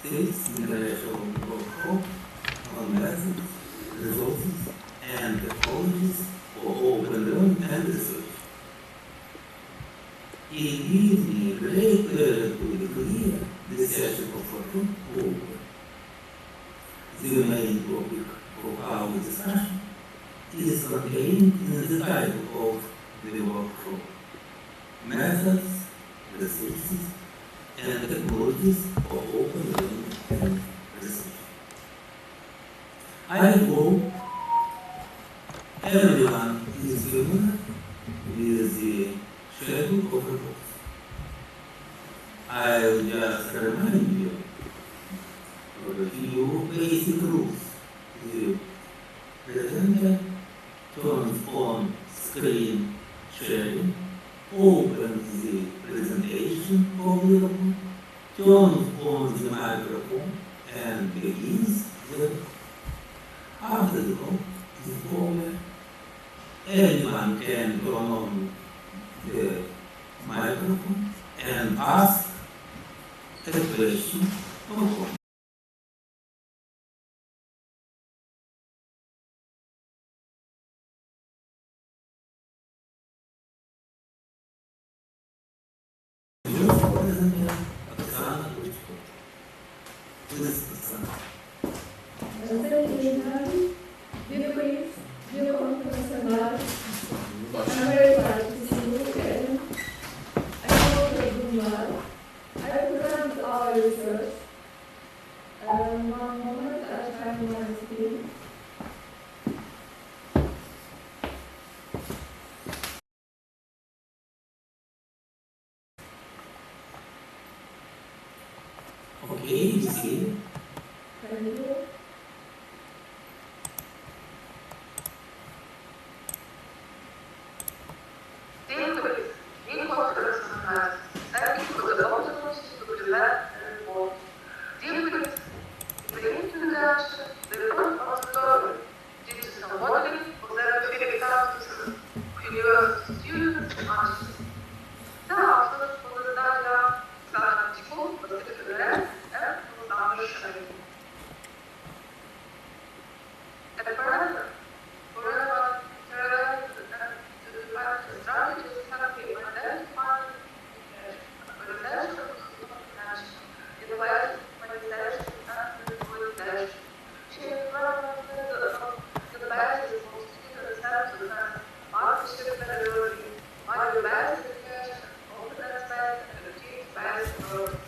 States intellectual workshop on methods, resources, and technologies for open learning and research. It gives me great pleasure to declare this session of open. The main topic of our discussion is contained in the title of the workshop: Methods, Resources, and Technologies for Open Learning and Research. I hope everyone is familiar with the schedule of reports. I'll just remind you of a few basic rules. The presenter turns on screen sharing, opens the presentation of the report, turns on the microphone, and begins the report. After the report is over, anyone can turn on the microphone and ask a question or comment. Dear colleagues, dear conference members, I'm very glad to see you again. I hope you're doing well. I present our research. One moment, I'll find my screen. Okay, you see. Thank you. Dear colleagues, dear conference members, thank you for the opportunity to present the report. Dear colleagues, in the introduction, the report auditorium digital modeling for the affiliate campuses of university students and masters. The authors for the diagram, Sana Tikul, Vasily Fedorov, and Alexander Sharin. A parameter for relevant interrelated and interdependency strategies have been identified in organization of connection, innovation, humanization, and visualization. She implemented the basis of student-centered and partnership-led learning, value-based education, openness-based, and activity-based learning.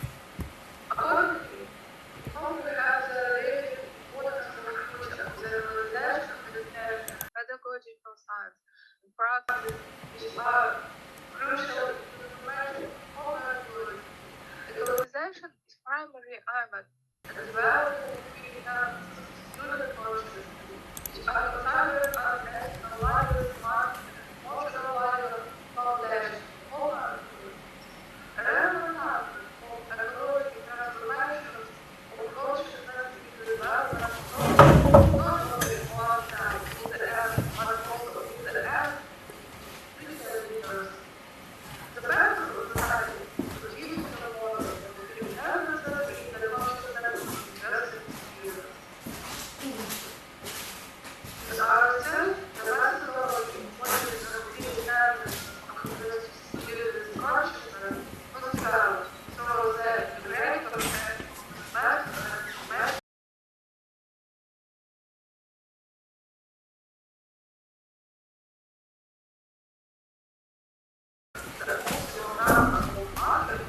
Accordingly, we comprehend the relative importance for the future of the realization of education, pedagogy for science, and practice, which are crucial to the formation of modern learning. Equalization is primarily aimed at developing between campuses student consciousness, which are considered as an aligned smart and emotional layer foundation for all learning. A relevant aspect of ecological transformations of consciousness is the development not only of oneself in the end, but also in the end future leaders. The purpose of the study is to digital model of human services in the consciousness of university students. In our research, the methodology employed in obtaining evidence of university students' consciousness was developed through the integrated comprehension of the method and information that also number of other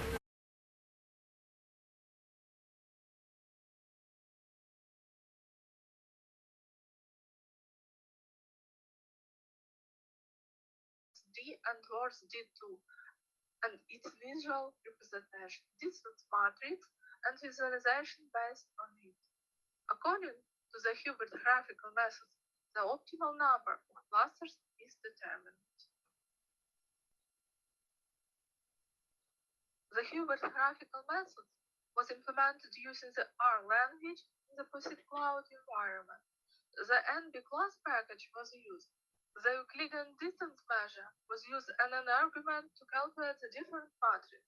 D and words D2 and its visual representation, distance matrix, and visualization based on it. According to the Hubert graphical method, the optimal number of clusters is determined. The Hubert graphical method was implemented using the R language in the POSIT cloud environment. The NB class package was used. The Euclidean distance measure was used as an argument to calculate the different matrices.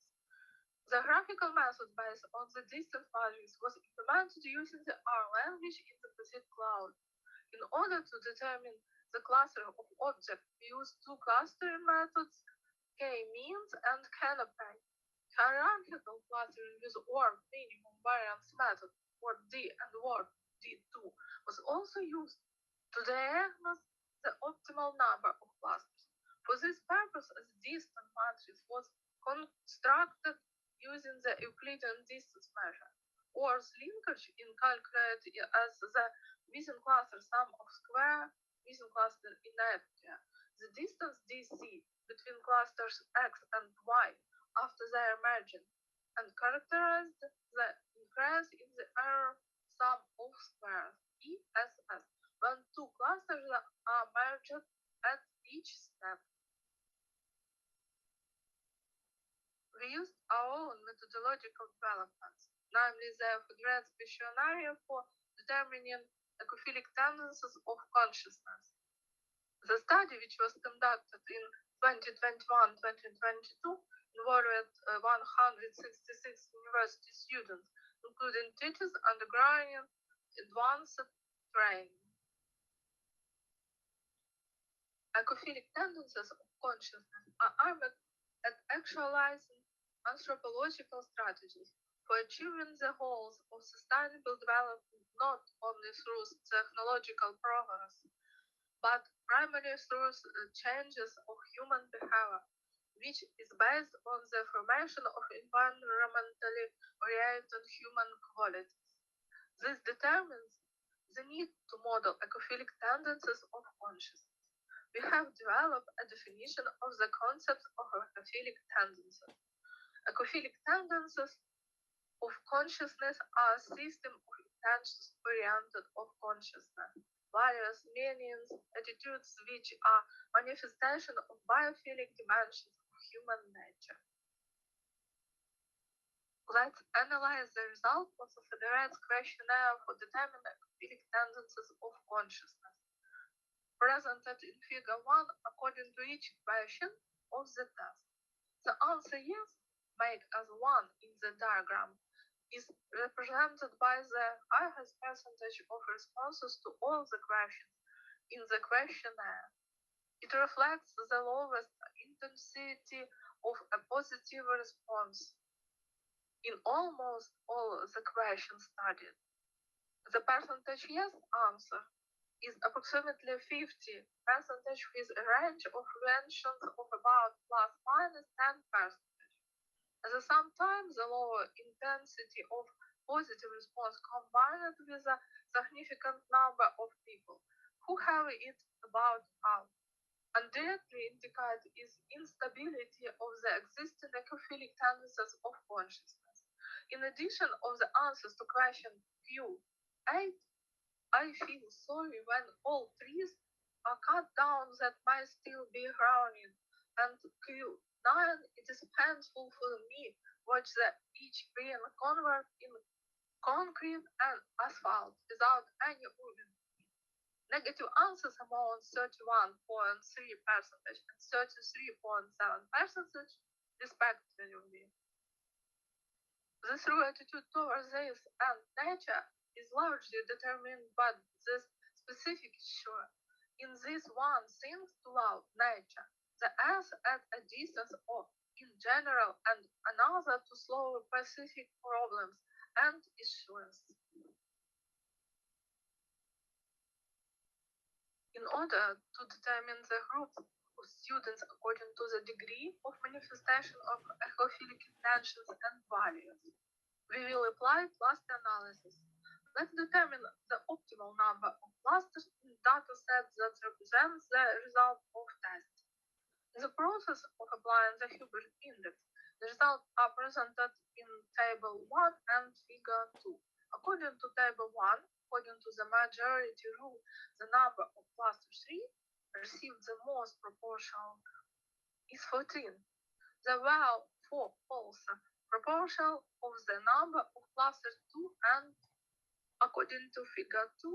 The graphical method based on the distance values was implemented using the R language in the Pacific Cloud. In order to determine the clustering of objects, we use two clustering methods, k-means and canopy. Hierarchical clustering with word minimum variance method, word D and word D2, was also used to diagnose the optimal number of clusters. For this purpose, the distance matrix was constructed using the Euclidean distance measure, or linkage in calculated as the within cluster sum of square within cluster inertia. The distance dc between clusters x and y after their merging, and characterized the increase in the error sum of squares ESS when two clusters are merged at each step. We used our own methodological developments, namely the Figueres questionnaire for determining ecophilic tendencies of consciousness. The study, which was conducted in 2021-2022, involved 166 university students, including teachers, undergraduate, advanced training. Ecophilic tendencies of consciousness are aimed at actualizing anthropological strategies for achieving the goals of sustainable development not only through technological progress, but primarily through changes of human behavior, which is based on the formation of environmentally oriented human qualities. This determines the need to model ecophilic tendencies of consciousness. We have developed a definition of the concept of ecophilic tendencies. Ecophilic tendencies of consciousness are a system of intentions oriented of consciousness, various meanings, attitudes which are manifestation of biophilic dimensions of human nature. Let's analyze the result of the Figueres questionnaire for determining ecophilic tendencies of consciousness, presented in figure 1 according to each question of the test. The answer yes, made as 1 in the diagram, is represented by the highest percentage of responses to all the questions in the questionnaire. It reflects the lowest intensity of a positive response in almost all the questions studied. The percentage yes answer is approximately 50% with a range of variations of about plus minus 10%. At the same time, the lower intensity of positive response combined with a significant number of people who have it about half indirectly indicate is instability of the existing ecophilic tendencies of consciousness. In addition of the answers to question Q8, I feel sorry when all trees are cut down that might still be growing, and Q9, it is painful for me watch the each green convert in concrete and asphalt without any urban. Negative answers amount 31.3% and 33.7% respectively. The true attitude towards this and nature is largely determined by this specific issue. In this one seems to love nature, the earth at a distance or in general, and another to solve specific problems and issues. In order to determine the groups of students according to the degree of manifestation of ecophilic intentions and values, we will apply cluster analysis. Let's determine the optimal number of clusters in data sets that represents the result of tests. In the process of applying the Hubert index, the results are presented in table 1 and figure 2. According to table 1, according to the majority rule, the number of cluster 3 received the most proportional is 14. The value for also proportional of the number of cluster 2, and according to figure 2,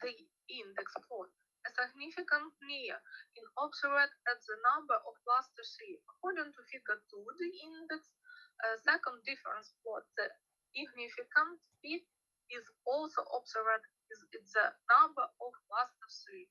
the index for a significant near in observed at the number of cluster 3. According to figure 2, the index A second difference what the significant peak is also observed is the number of cluster 3.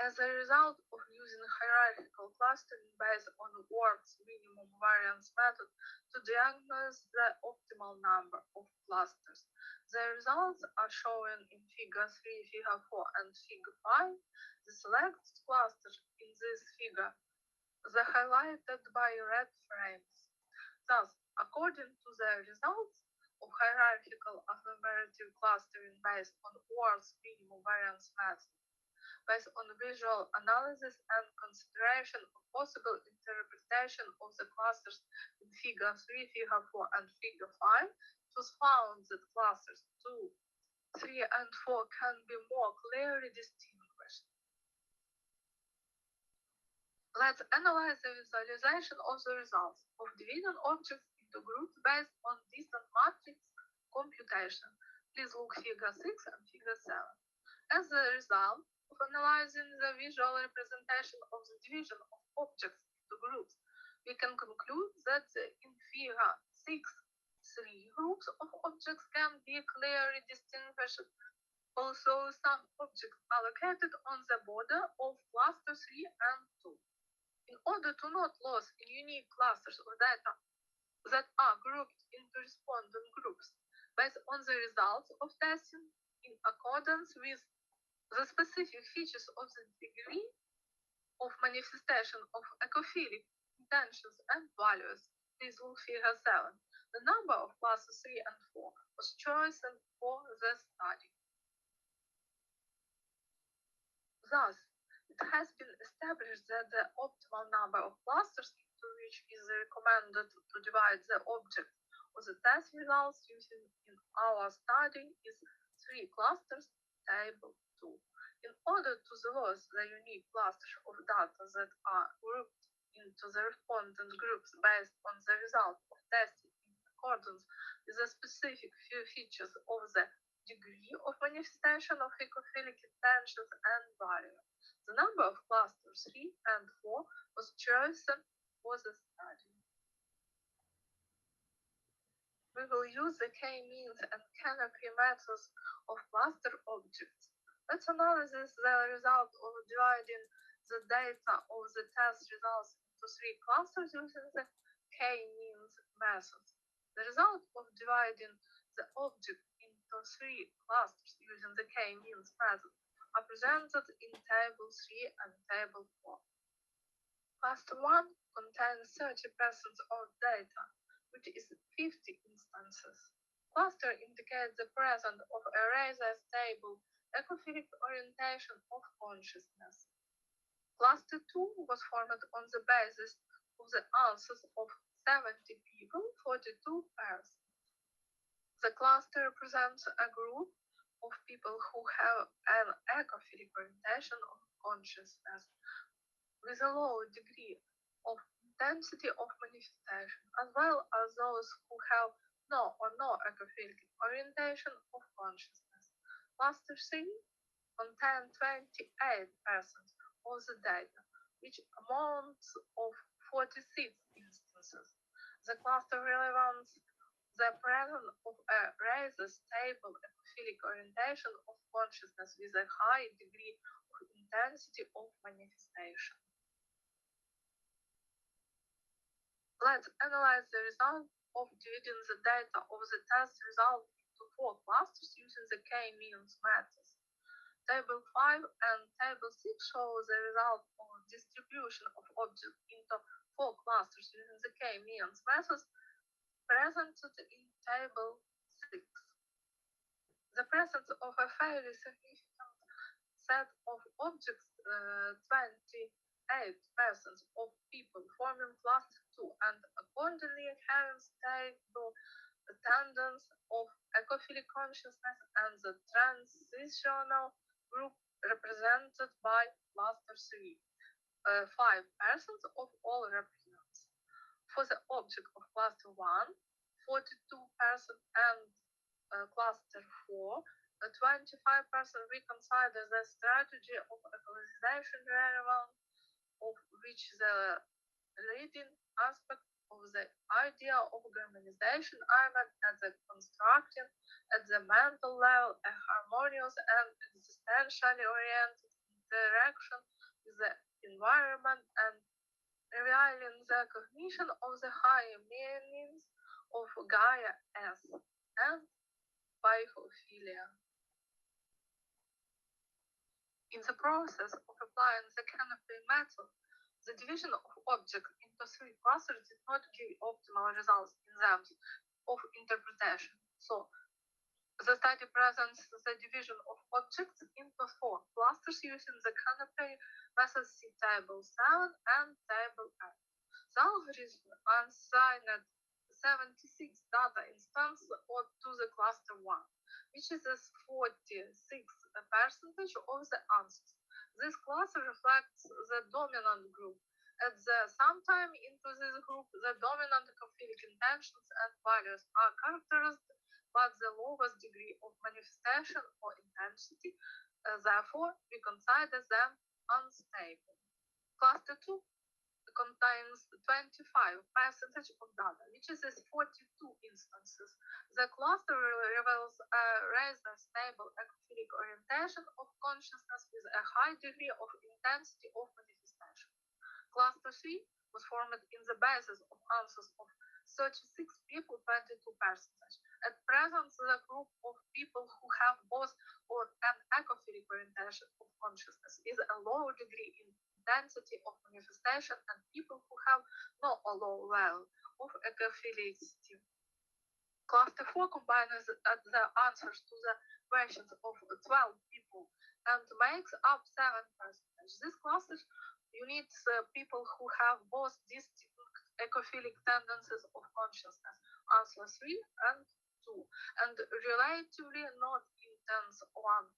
As a result of using hierarchical clustering based on Work's minimum variance method to diagnose the optimal number of clusters, the results are shown in Figure 3, Figure 4, and Figure 5. The selected clusters in this figure are highlighted by red frames. Thus, according to the results of hierarchical agglomerative clustering based on Work's minimum variance method, based on visual analysis and consideration of possible interpretation of the clusters in Figure 3, Figure 4, and Figure 5, it was found that clusters 2, 3, and 4 can be more clearly distinguished. Let's analyze the visualization of the results of dividing objects into groups based on distant matrix computation. Please look Figure 6 and Figure 7. As a result of analyzing the visual representation of the division of objects into groups, we can conclude that in Figure 6, 3 groups of objects can be clearly distinguished, although some objects are located on the border of cluster 3 and 2. In order to not lose unique clusters of data that are grouped into respondent groups based on the results of testing in accordance with the specific features of the degree of manifestation of ecophilic intentions and values, please look Figure 7. The number of classes 3 and 4 was chosen for the study. Thus, it has been established that the optimal number of clusters into which is recommended to divide the object of the test results using in our study is 3 clusters, table 2. In order to lose the unique clusters of data that are grouped into the respondent groups based on the result of testing in accordance with the specific features of the degree of manifestation of ecophilic intentions and values, the number of clusters 3 and 4 was chosen for the study. We will use the k-means and canopy methods of cluster objects. Let's analyze the result of dividing the data of the test results into 3 clusters using the k-means method. The result of dividing the object into 3 clusters using the k-means method are presented in Table 3 and Table 4. Cluster 1 contains 30% of data, which is 50 instances. Cluster indicates the presence of a rather stable ecophilic orientation of consciousness. Cluster 2 was formed on the basis of the answers of 70 people, 42 persons. The cluster represents a group of people who have an ecophilic orientation of consciousness with a low degree of intensity of manifestation, as well as those who have no or no ecophilic orientation of consciousness. Cluster 3 contains 28% of the data, which amounts of 46 instances. The cluster relevance the presence of a rather stable ecophilic orientation of consciousness with a high degree of intensity of manifestation. Let's analyze the result of dividing the data of the test result into 4 clusters using the k-means method. Table 5 and Table 6 show the result of distribution of objects into 4 clusters using the k-means method presented in Table 6. The presence of a fairly significant set of objects, 28% of people forming cluster 2 and accordingly having stable attendance of ecophilic consciousness and the transitional group represented by cluster 3, 5% of all represents. For the object of cluster 1, 42% and cluster 4, 25% we consider the strategy of equalization relevant of which the leading aspect of the idea of organization aimed at the constructing at the mental level a harmonious and existentially oriented interaction with the environment and revealing the cognition of the higher meanings of Gaia as and biophilia. In the process of applying the canopy method, the division of objects into three clusters did not give optimal results in terms of interpretation. So, the study presents the division of objects into four clusters using the canopy method, see table 7 and table 8. The algorithm assigned 76 data instances to the cluster 1, which is 46% of the answers. This cluster reflects the dominant group. At the same time, into this group, the dominant conflict intentions and values are characterized by the lowest degree of manifestation or intensity. Therefore, we consider them unstable. Cluster 2 contains 25% of data, which is 42 instances. The cluster reveals a rather stable ecophilic orientation of consciousness with a high degree of intensity of manifestation. Cluster 3 was formed in the basis of answers of 36 people, 22%. At present, the group of people who have both or an ecophilic orientation of consciousness is a low degree in intensity of manifestation and people who have no low level of ecophilicity. Cluster 4 combines the answers to the questions of 12 people and makes up 7%. This cluster unites people who have both distinct ecophilic tendencies of consciousness, answer 3 and 2, and relatively not intense one,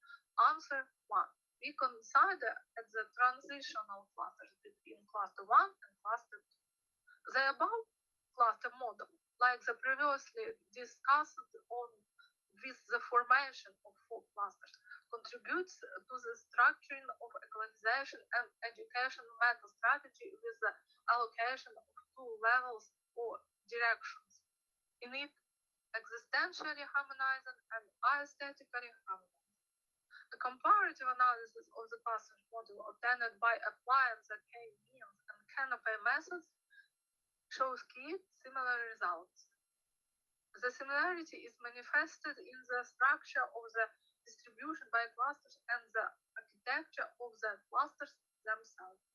answer 1. We consider at the transitional clusters between cluster 1 and cluster 2. The above cluster model, like the previously discussed on with the formation of four clusters, contributes to the structuring of equalization and education meta strategy with the allocation of two levels or directions. In it, existentially harmonizing and aesthetically harmonizing. A comparative analysis of the cluster model obtained by applying the K-means and canopy methods shows key similar results. The similarity is manifested in the structure of the distribution by clusters and the architecture of the clusters themselves.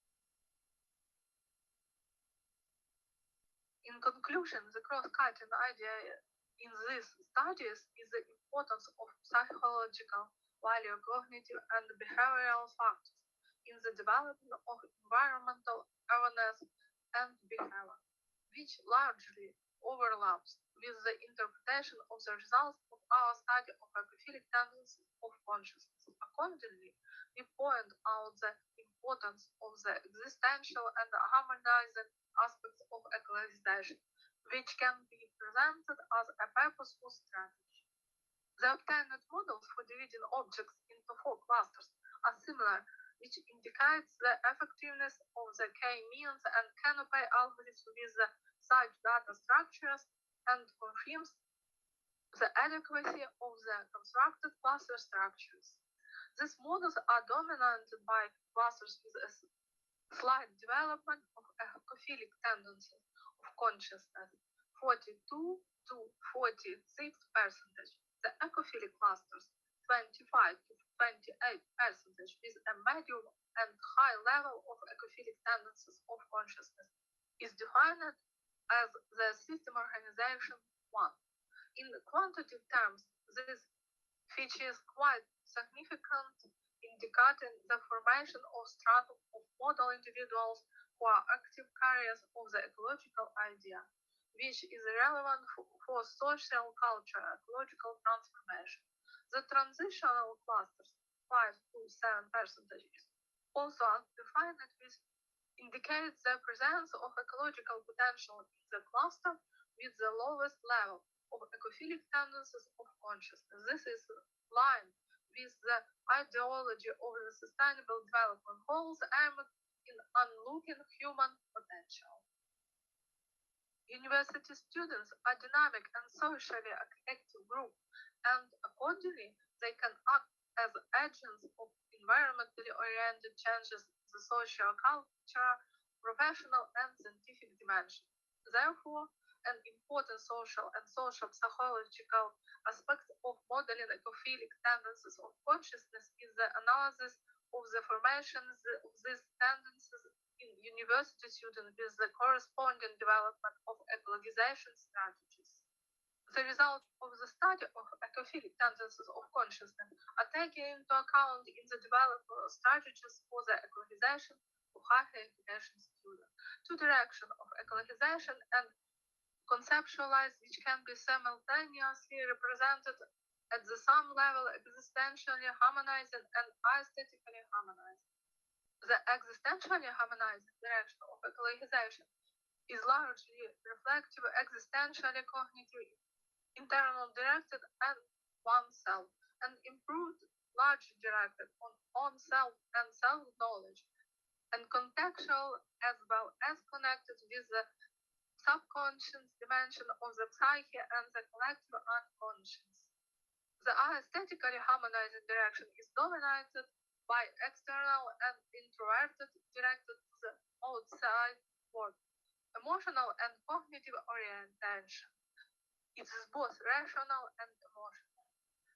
In conclusion, the cross-cutting idea in these studies is the importance of psychological, value, cognitive, and behavioral factors in the development of environmental awareness and behavior, which largely overlaps with the interpretation of the results of our study of ecophilic tendencies of consciousness. Accordingly, we point out the importance of the existential and harmonizing aspects of equalization, which can be presented as a purposeful strategy. The obtained models for dividing objects into four clusters are similar, which indicates the effectiveness of the K-means and canopy algorithms with such data structures and confirms the adequacy of the constructed cluster structures. These models are dominated by clusters with a slight development of ecophilic tendencies of consciousness, 42 to 46%. The ecophilic clusters, 25 to 28%, with a medium and high level of ecophilic tendencies of consciousness, is defined as the system organization 1. In quantitative terms, this feature is quite significant, indicating the formation of stratum of model individuals who are active carriers of the ecological idea, which is relevant for social culture ecological transformation. The transitional clusters, 5 to 7%, is also defined with indicates the presence of ecological potential in the cluster with the lowest level of ecophilic tendencies of consciousness. This is line with the ideology of the sustainable development goals aimed in unlocking human potential. University students are dynamic and socially active group, and accordingly, they can act as agents of environmentally oriented changes in the social, cultural, professional, and scientific dimension. Therefore, an important social and social psychological aspect of modeling ecophilic tendencies of consciousness is the analysis of the formations of these tendencies in university students with the corresponding development of ecologization strategies. The result of the study of ecophilic tendencies of consciousness are taken into account in the development of strategies for the ecologization of higher education students. Two directions of ecologization and conceptualized which can be simultaneously represented at the same level existentially harmonizing and aesthetically harmonizing. The existentially harmonizing direction of ecologization is largely reflective, existentially cognitive, internal directed and oneself, and improved, largely directed on oneself and self-knowledge, and contextual as well as connected with the subconscious dimension of the psyche and the collective unconscious. The aesthetically harmonizing direction is dominated by external and introverted, directed to the outside world, emotional and cognitive orientation. It is both rational and emotional.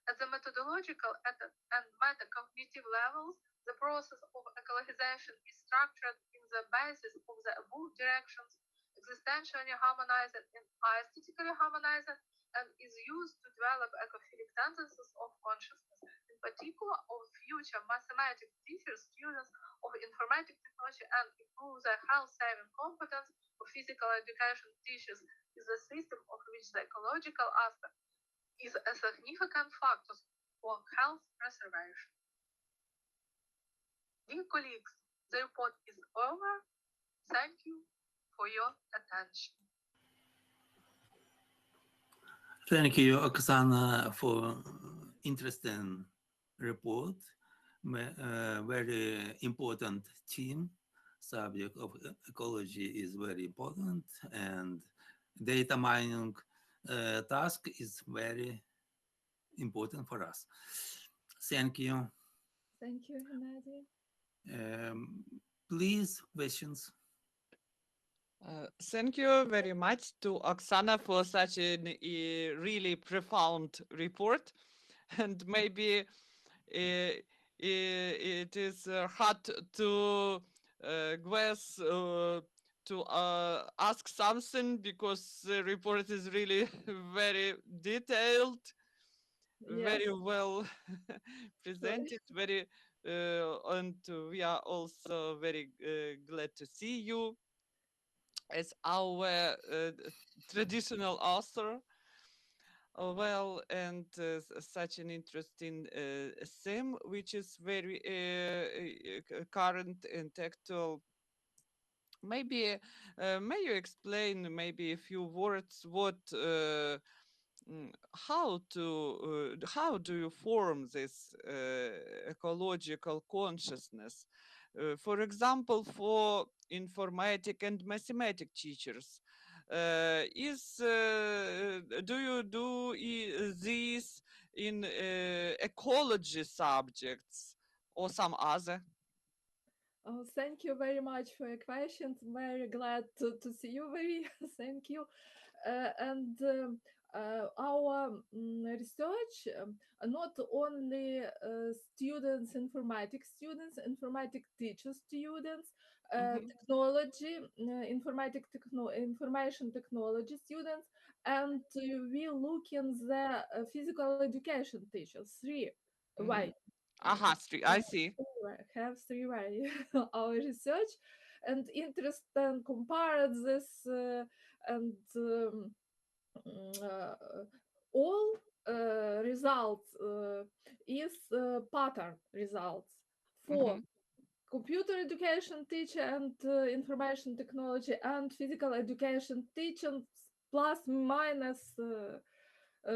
At the methodological and metacognitive levels, the process of ecologization is structured in the basis of the above directions, existentially harmonizing and aesthetically harmonizing, and is used to develop ecophilic tendencies of consciousness, in particular of future mathematics teachers, students of informatic technology, and improve their health-saving competence of physical education teachers is a system of which the ecological aspect is a significant factor for health preservation. Dear colleagues, the report is over. Thank you for your attention. Thank you, Oksana, for interesting report. Very important theme. Subject of ecology is very important, and data mining task is very important for us. Thank you. Thank you, Hennady. Please, questions. Thank you very much to Oksana for such a really profound report. And maybe it is hard to guess to ask something because the report is really very detailed, very well presented, very and we are also very glad to see you as our traditional author. Well, and such an interesting theme, which is very current and actual. Maybe may you explain maybe a few words what how do you form this ecological consciousness? For example, for informatic and mathematic teachers, do you do this in ecology subjects or some other? Oh, thank you very much for your questions. Very glad to see you. Very thank you. And our research, not only students, informatic teacher students, technology, information technology students, and we look in the physical education teachers, three way. Aha, I see. Have three way our research and interest and compare this and uh, all results is pattern results for computer education teacher and information technology and physical education teachers plus minus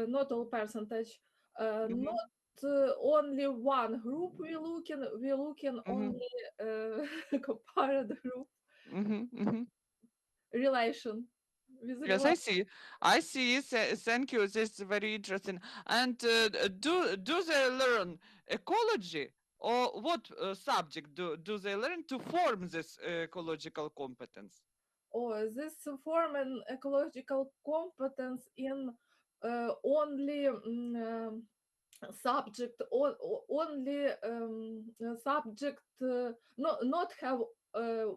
not all percentage not only one group we're looking Mhm. only compared group Mhm. Mhm. relation with Yes, relation. I see. I see. Thank you. This is very interesting. And do they learn ecology, or what subject do they learn to form this ecological competence? Or this form an ecological competence in only subject or only subject not have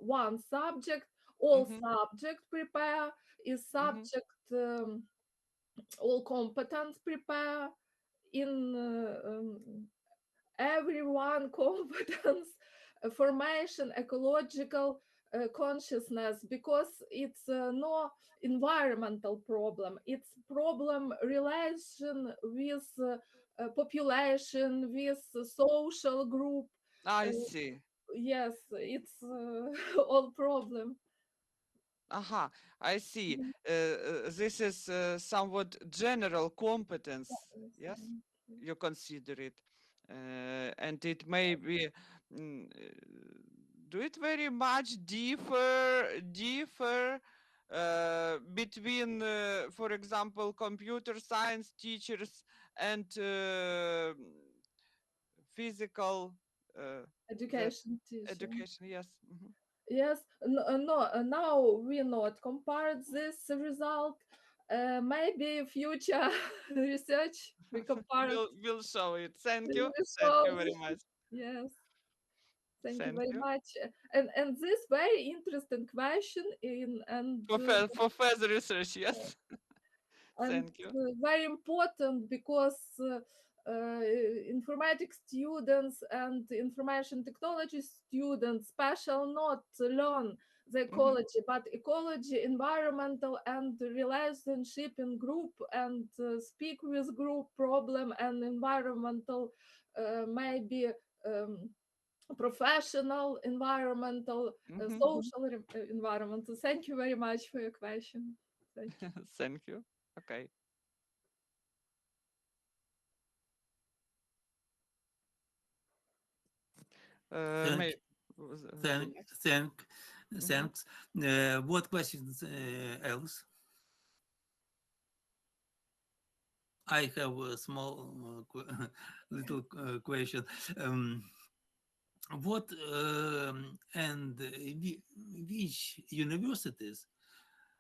one subject, all Mhm. subject prepare is Mhm. subject all competence prepare in everyone competence formation ecological consciousness, because it's no environmental problem, it's problem relation with population, with social group. I uh, see. yes, it's all problem. Aha, I see. This is somewhat general competence. Yes, you consider it, and it may be. Do it very much differ between, for example, computer science teachers and physical that Education teacher. education. Yes. Mhm. Yes, no, now we not compare this result. Maybe future research we compare We'll show it. Thank you. Thank you very results. much. Yes, thank you Thank very you. much. And this very interesting question in For further research, yes. and Thank you. very important because informatics students and information technology students special not learn the Hmm. ecology, but ecology environmental and relationship in group and speak with group problem and environmental maybe um, professional environmental Hmm. social environmental. Thank you very much for your question. Thank you. Thank you. Okay. Thank, May the thank, next. thank, Hmm. thanks. What questions else? I have a small, little question. Um, what and which universities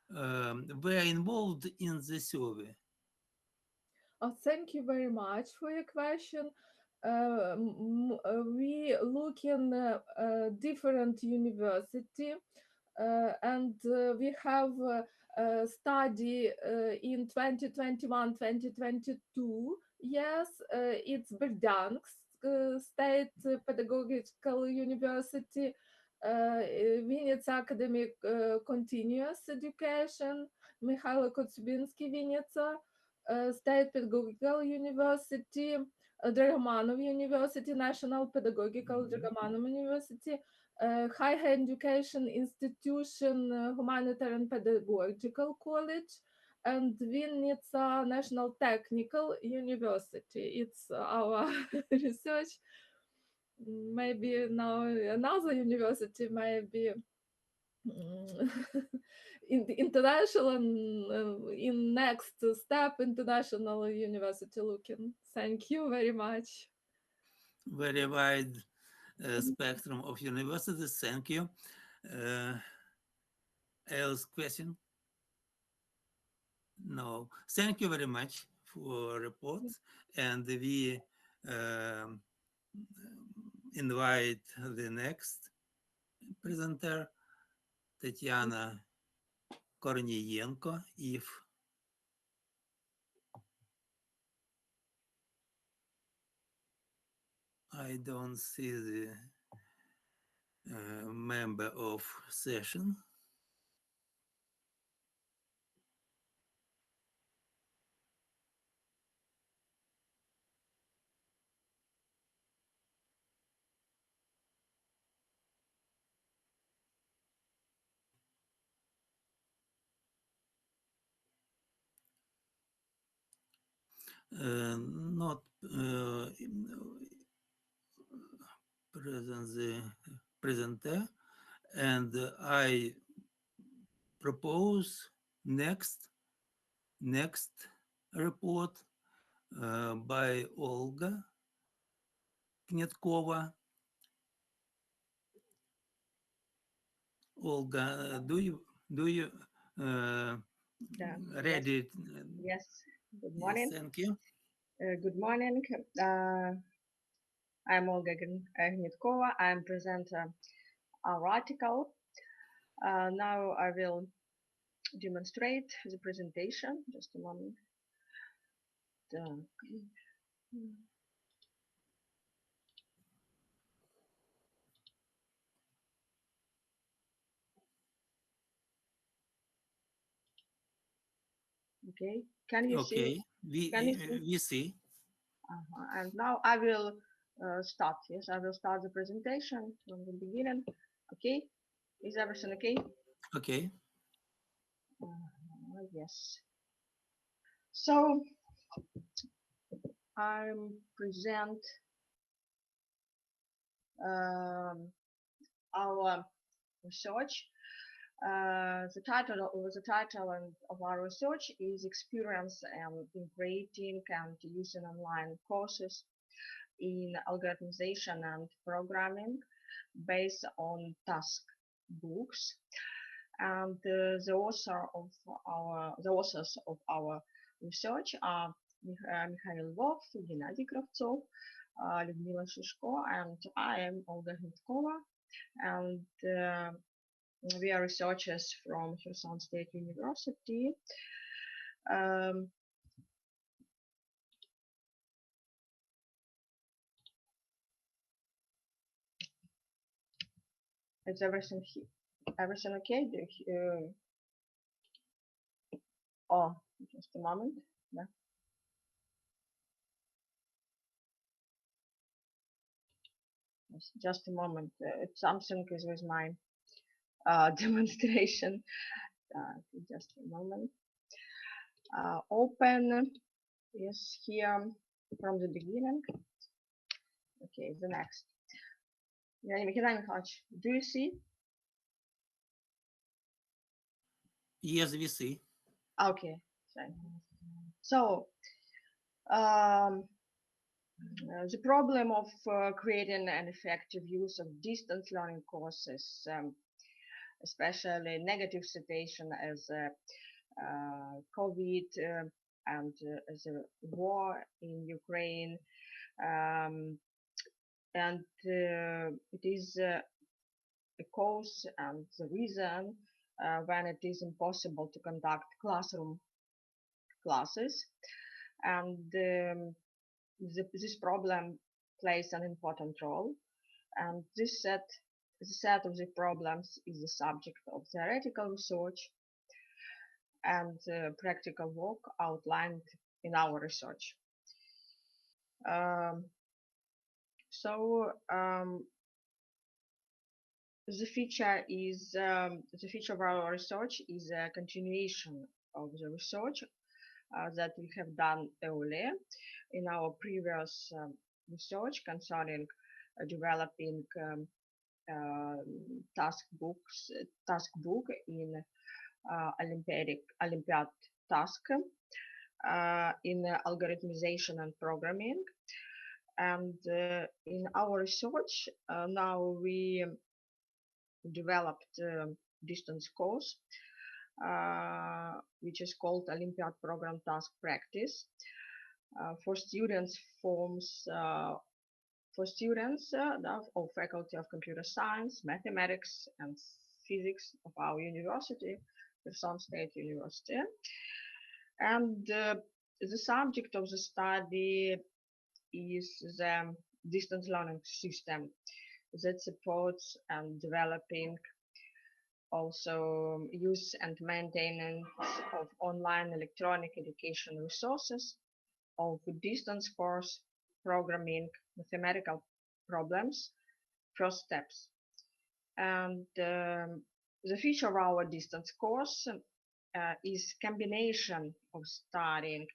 were involved in the survey? Thank you very much for your question. We look in different university, and we have study in 2021, 2022. Yes, it's Berdansk State Pedagogical University, Vinnytsia Academic Continuous Education, Mikhailo Kotsubinski Vinnytsia, State Pedagogical University, Dragomanov University, National Pedagogical Dragomanov University, Higher Education Institution, Humanitarian Pedagogical College, and Vinnytsia National Technical University. It's our research. Maybe now another university, maybe in the international in next step international university looking. Thank you very much. Very wide spectrum of universities. Thank you. Uh, else question? No. Thank you very much for reports, and we um, invite the next presenter, Tatiana Kornienko, if I don't see the member of session. Not present the presenter, and I propose next report by Olga Knetkova. Olga, do you uh, Yes, ready? yes. Good Yes, morning. thank you. Good morning. I'm Olga Gnitkova. I'm presenter our article. Now I will demonstrate the presentation. Just a moment. Uh, okay. Can you see? Okay, Can you see? we see. And now I will start. Yes, I will start the presentation from the beginning. Okay. Is everything okay? Okay, Yes. So I'm present um, our research. The title of our research is experience in creating and using online courses in algorithmization and programming based on task books. And the authors of our research are Mikhail Lvov, Gennady Kravtsov, Lyudmila Shishko, and I am Olga Hitkova. And we are researchers from Kherson State University. Um, is everything okay? Oh, just a moment. Yeah. Yes, just a moment. Something is with my demonstration. Just a moment. Open is here from the beginning. Okay, the next. Yeah, Mikhail Mikhailович, do you see? yes, we see. Okay, fine. So um, the problem of creating an effective use of distance learning courses, especially negative situation as COVID and as a war in Ukraine, um, and it is a cause and the reason when it is impossible to conduct classroom classes, and this problem plays an important role. And the set of the problems is the subject of theoretical research and practical work outlined in our research. Um, so the feature of our research is a continuation of the research that we have done earlier in our previous research concerning developing task book in Olympiad task in algorithmization and programming. And in our research, now we developed distance course, which is called Olympiad Program Task Practice for students of Faculty of Computer Science, Mathematics, and Physics of our university, Kherson State University. And the subject of the study is the distance learning system that supports and developing also use and maintenance of online electronic education resources, of distance course, programming, mathematical problems, first steps. And the feature of our distance course is combination of studying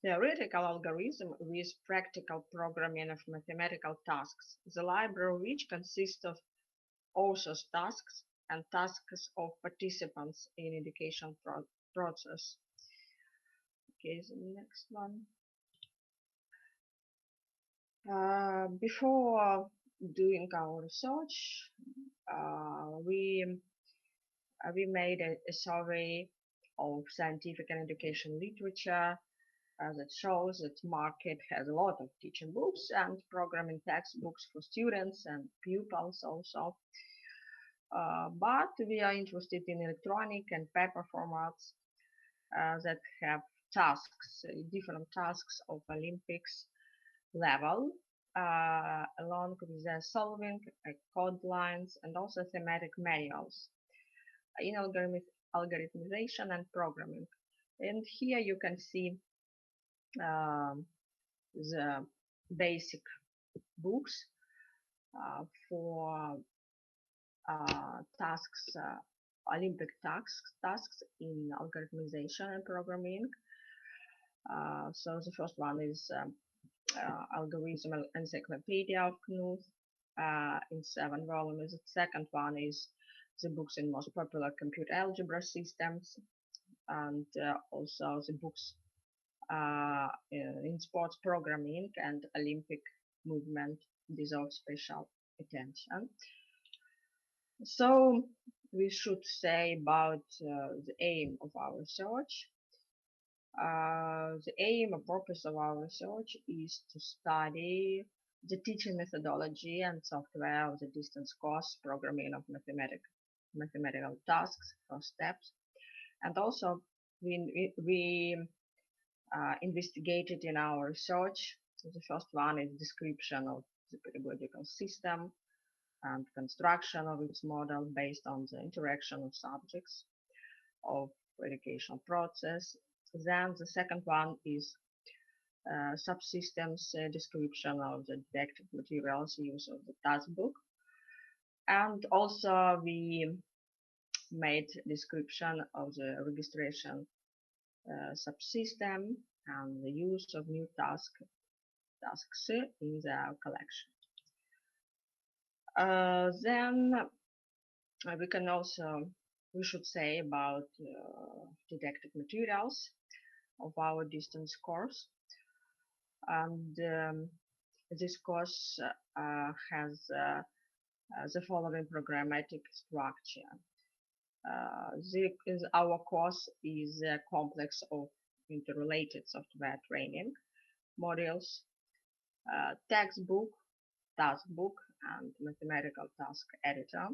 theoretical algorithm with practical programming of mathematical tasks. The library which consists of author's tasks and tasks of participants in education process. Okay, the next one. Before doing our research, we made a survey of scientific and education literature that shows that market has a lot of teaching books and programming textbooks for students and pupils also. But we are interested in electronic and paper formats that have tasks, different tasks of Olympics level, along with the solving code lines and also thematic manuals in algorithmization and programming. And here you can see um, the basic books for tasks, Olympic tasks in algorithmization and programming. So the first one is Algorithm Encyclopedia of Knuth in 7 volumes. The second one is the books in most popular computer algebra systems, and also the books in sports programming and Olympic movement deserve special attention. So we should say about the aim of our research. The aim or purpose of our research is to study the teaching methodology and software of the distance course programming of mathematical tasks or steps. And also we investigated in our research. So the first one is description of the pedagogical system and construction of its model based on the interaction of subjects of educational process. Then the second one is subsystems description of the didactic materials use of the task book. And also we made description of the registration subsystem and the use of new tasks in the collection. Then we should say about didactic materials of our distance course. And this course has the following programmatic structure. Our course is a complex of interrelated software training modules, textbook, taskbook, and mathematical task editor.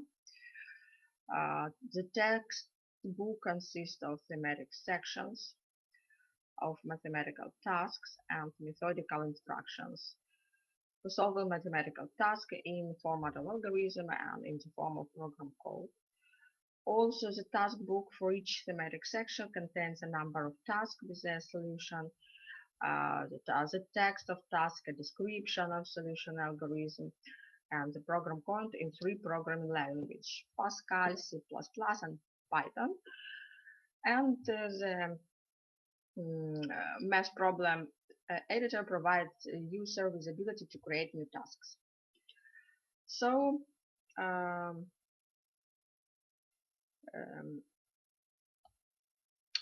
The textbook consists of thematic sections of mathematical tasks and methodical instructions to solve a mathematical task in format of algorithm and in the form of program code. Also, the task book for each thematic section contains a number of tasks with their solution. The text of task, a description of solution algorithm, and the program code in 3 programming languages: Pascal, C++, and Python. And the math problem editor provides a user with the ability to create new tasks. So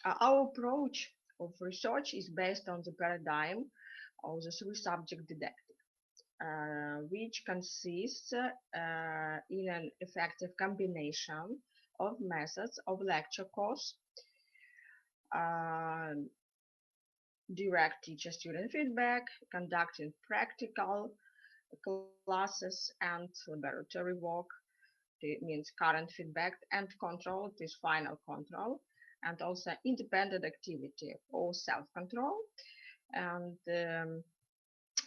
our approach of research is based on the paradigm of the 3-subject didactic, which consists in an effective combination of methods of lecture course, direct teacher-student feedback, conducting practical classes and laboratory work. It means current feedback, and control, it is final control, and also independent activity or self-control, and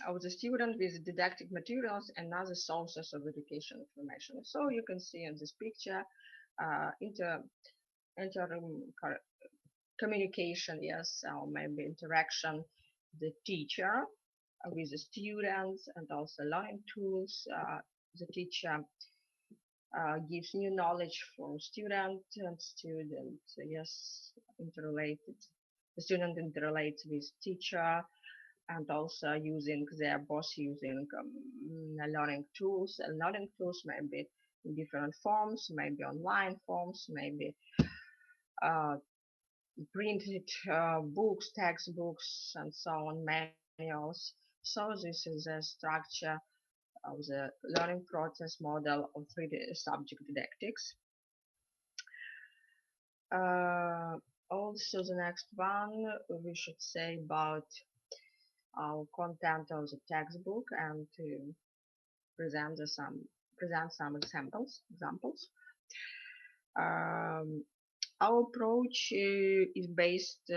of the student with didactic materials and other sources of education information. So you can see in this picture communication, yes, or maybe interaction, the teacher with the students, and also learning tools. The teacher gives new knowledge for student and student, yes, interrelated the student interrelates with teacher, and also both using learning tools. And learning tools may be in different forms, maybe online forms, maybe uh, printed books, textbooks, and so on, manuals. So this is a structure of the learning process model of 3D subject didactics. Uh, Also, the next one we should say about our content of the textbook and to present some examples. Um, our approach is based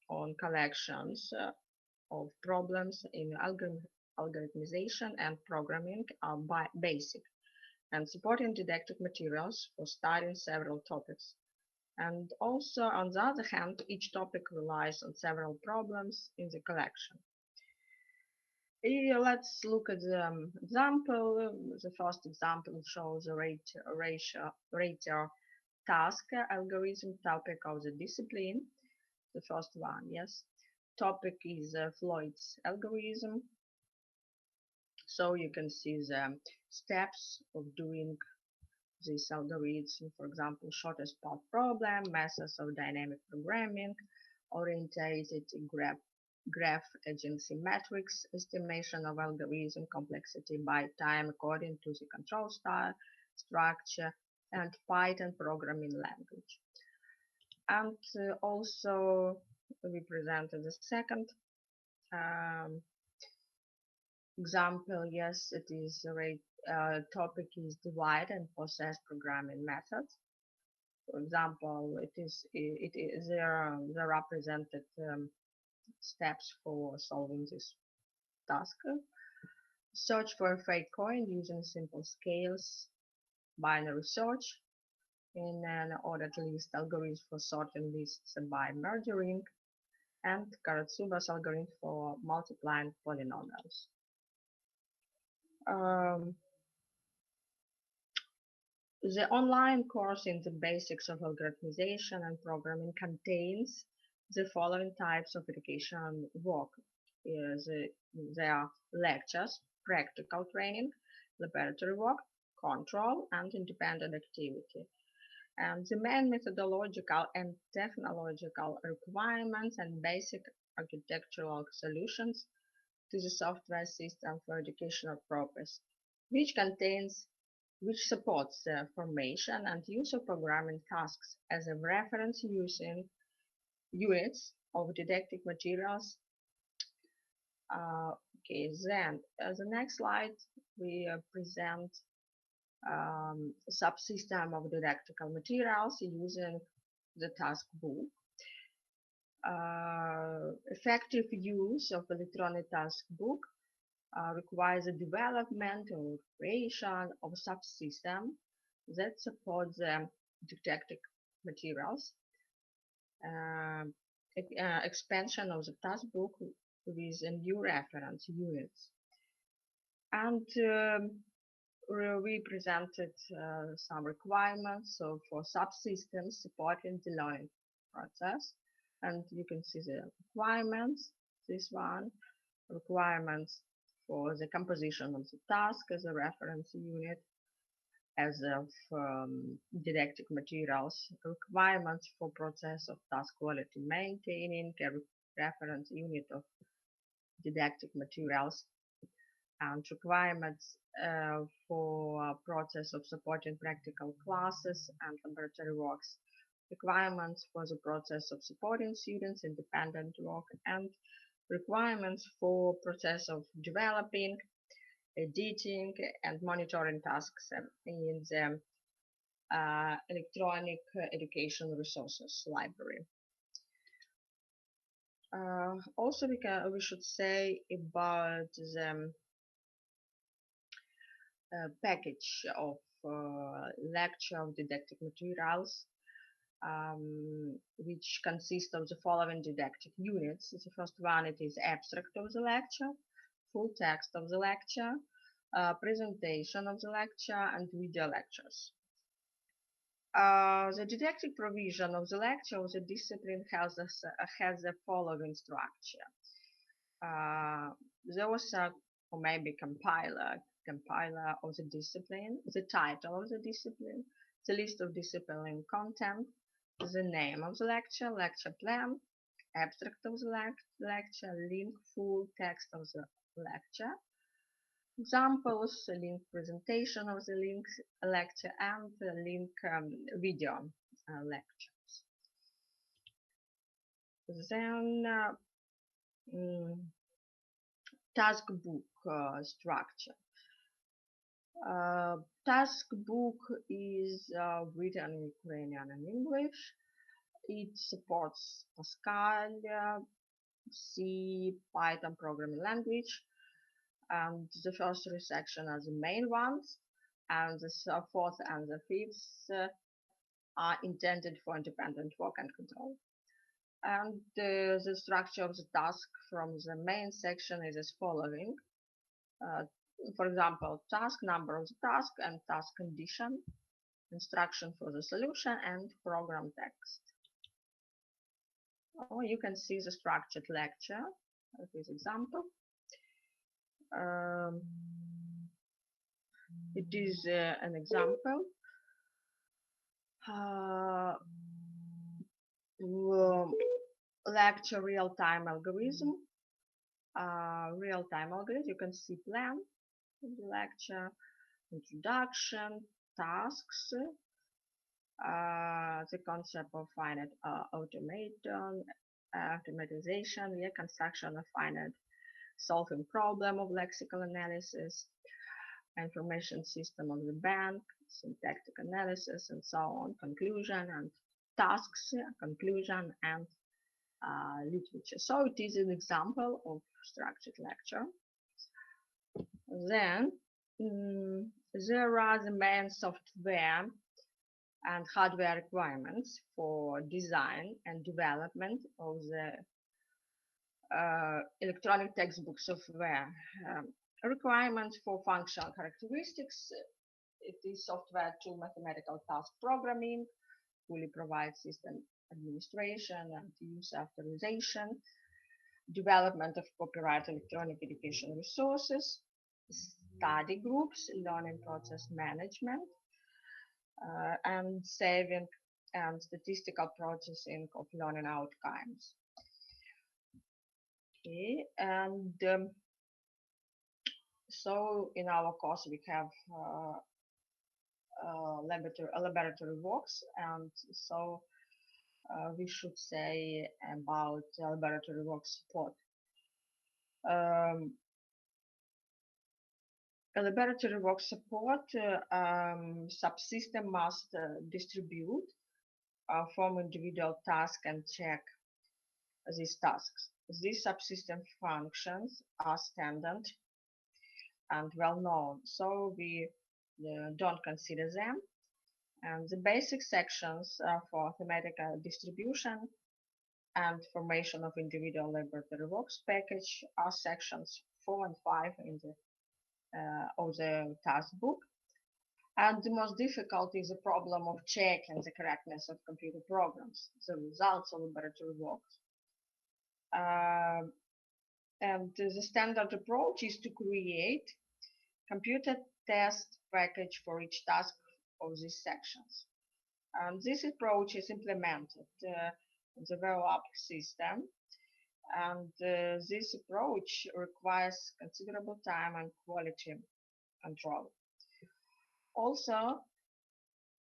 on collections of problems in algorithmization and programming are basic and supporting didactic materials for studying several topics. And also, on the other hand, each topic relies on several problems in the collection. Let's look at the example. The first example shows a ratio task algorithm topic of the discipline. The first one, yes. Topic is Floyd's algorithm. So you can see the steps of doing this algorithm, for example, shortest path problem, methods of dynamic programming, orientated graph agency metrics, estimation of algorithm complexity by time according to the control style, structure, and Python programming language. And also we presented the second um, example. Yes, it is topic is divide and process programming methods. For example, it is there are the represented steps for solving this task. Search for a fake coin using simple scales, binary search, in an ordered list algorithm for sorting lists by merging, and Karatsuba's algorithm for multiplying polynomials. Um, The online course in the basics of algorithmization and programming contains the following types of education work. There are lectures, practical training, laboratory work, control, and independent activity. And the main methodological and technological requirements and basic architectural solutions to the software system for educational purpose, which contains which supports the formation and use of programming tasks as a reference using units of didactic materials. Okay, then the next slide we present subsystem of didactical materials using the task book. Effective use of electronic task book requires the development or creation of a subsystem that supports the didactic materials, uh, expansion of the task book with a new reference units. And we presented some requirements for subsystems supporting the learning process. And you can see the requirements, this one, requirements for the composition of the task as a reference unit, as of didactic materials, requirements for process of task quality maintaining, a reference unit of didactic materials, and requirements for process of supporting practical classes and laboratory works, requirements for the process of supporting students independent work, and requirements for process of developing, editing, and monitoring tasks in the electronic education resources library. Also, we should say about the package of lecture of didactic materials, which consist of the following didactic units. The first one, it is abstract of the lecture, full text of the lecture, presentation of the lecture, and video lectures. The didactic provision of the lecture of the discipline has the following structure. There was a, or maybe compiler of the discipline, the title of the discipline, the list of discipline content, the name of the lecture, lecture plan, abstract of the lecture, link full text of the lecture, examples, a link presentation of the link lecture, and a link video lectures. Then task book structure. Task book is written in Ukrainian and English. It supports Pascal, C, Python programming language, and the first three sections are the main ones, and the fourth and the fifth are intended for independent work and control. And the structure of the task from the main section is as following. For example, task, number of the task, and task condition, instruction for the solution, and program text. Oh, you can see the structured lecture of this example. It is an example. Lecture real-time algorithm. Real-time algorithm, you can see plan of the lecture, introduction, tasks, the concept of finite automatization, the construction of finite solving problem of lexical analysis, information system of the bank, syntactic analysis, and so on, conclusion and tasks, conclusion and literature. So it is an example of structured lecture. Then there are the main software and hardware requirements for design and development of the electronic textbook software. Requirements for functional characteristics. It is software to mathematical task programming, fully provides system administration and user authorization, development of copyright electronic education resources, study groups, learning process management, and saving and statistical processing of learning outcomes. Okay, and so in our course we have laboratory works, and so we should say about laboratory work support. Laboratory work support subsystem must distribute from individual task and check these tasks. These subsystem functions are standard and well known, so we don't consider them. And the basic sections for thematical distribution and formation of individual laboratory works package are sections 4 and 5 in the of the task book. And the most difficult is the problem of checking the correctness of computer programs, the results of laboratory works. And the standard approach is to create computer test package for each task of these sections. And this approach is implemented in the web system, and this approach requires considerable time and quality control. Also,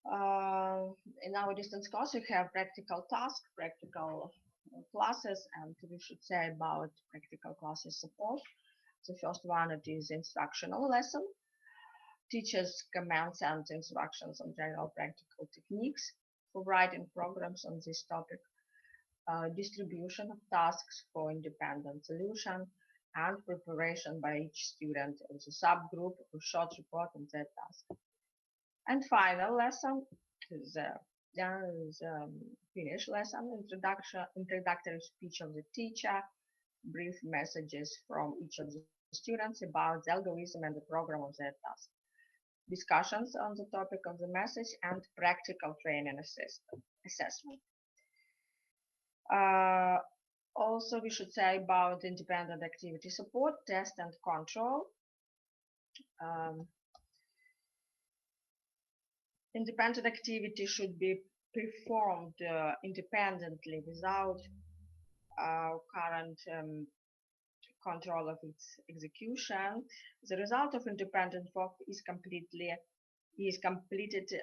in our distance course, we have practical tasks, practical classes, and we should say about practical classes support. The first one, it is instructional lesson. Teachers comments and instructions on general practical techniques for writing programs on this topic, distribution of tasks for independent solution, and preparation by each student of the subgroup of short report on that task. And final lesson is the finish lesson, introductory speech of the teacher, brief messages from each of the students about the algorithm and the program of that task. discussions on the topic of the message, and practical training assessment. Also, we should say about independent activity support, test and control. Independent activity should be performed independently without current control of its execution. The result of independent work is completed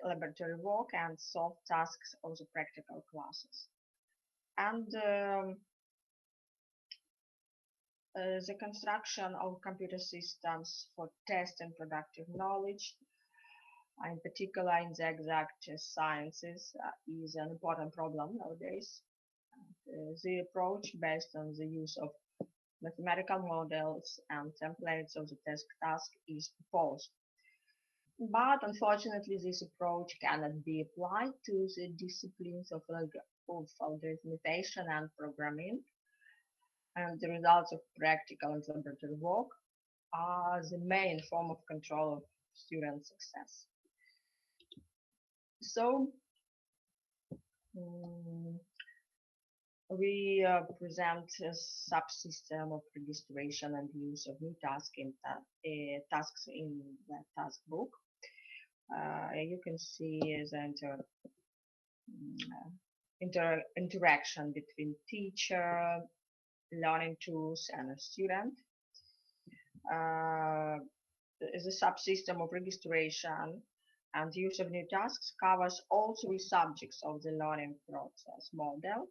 laboratory work and solved tasks of the practical classes. And the construction of computer systems for test and productive knowledge, in particular in the exact sciences, is an important problem nowadays. The approach based on the use of mathematical models and templates of the task is proposed. But unfortunately, this approach cannot be applied to the disciplines of algorithmization and programming, and the results of practical and laboratory work are the main form of control of student success. So we present a subsystem of registration and use of new tasks in the task book. You can see the interaction between teacher, learning tools, and a student. The subsystem of registration and use of new tasks covers all three subjects of the learning process model.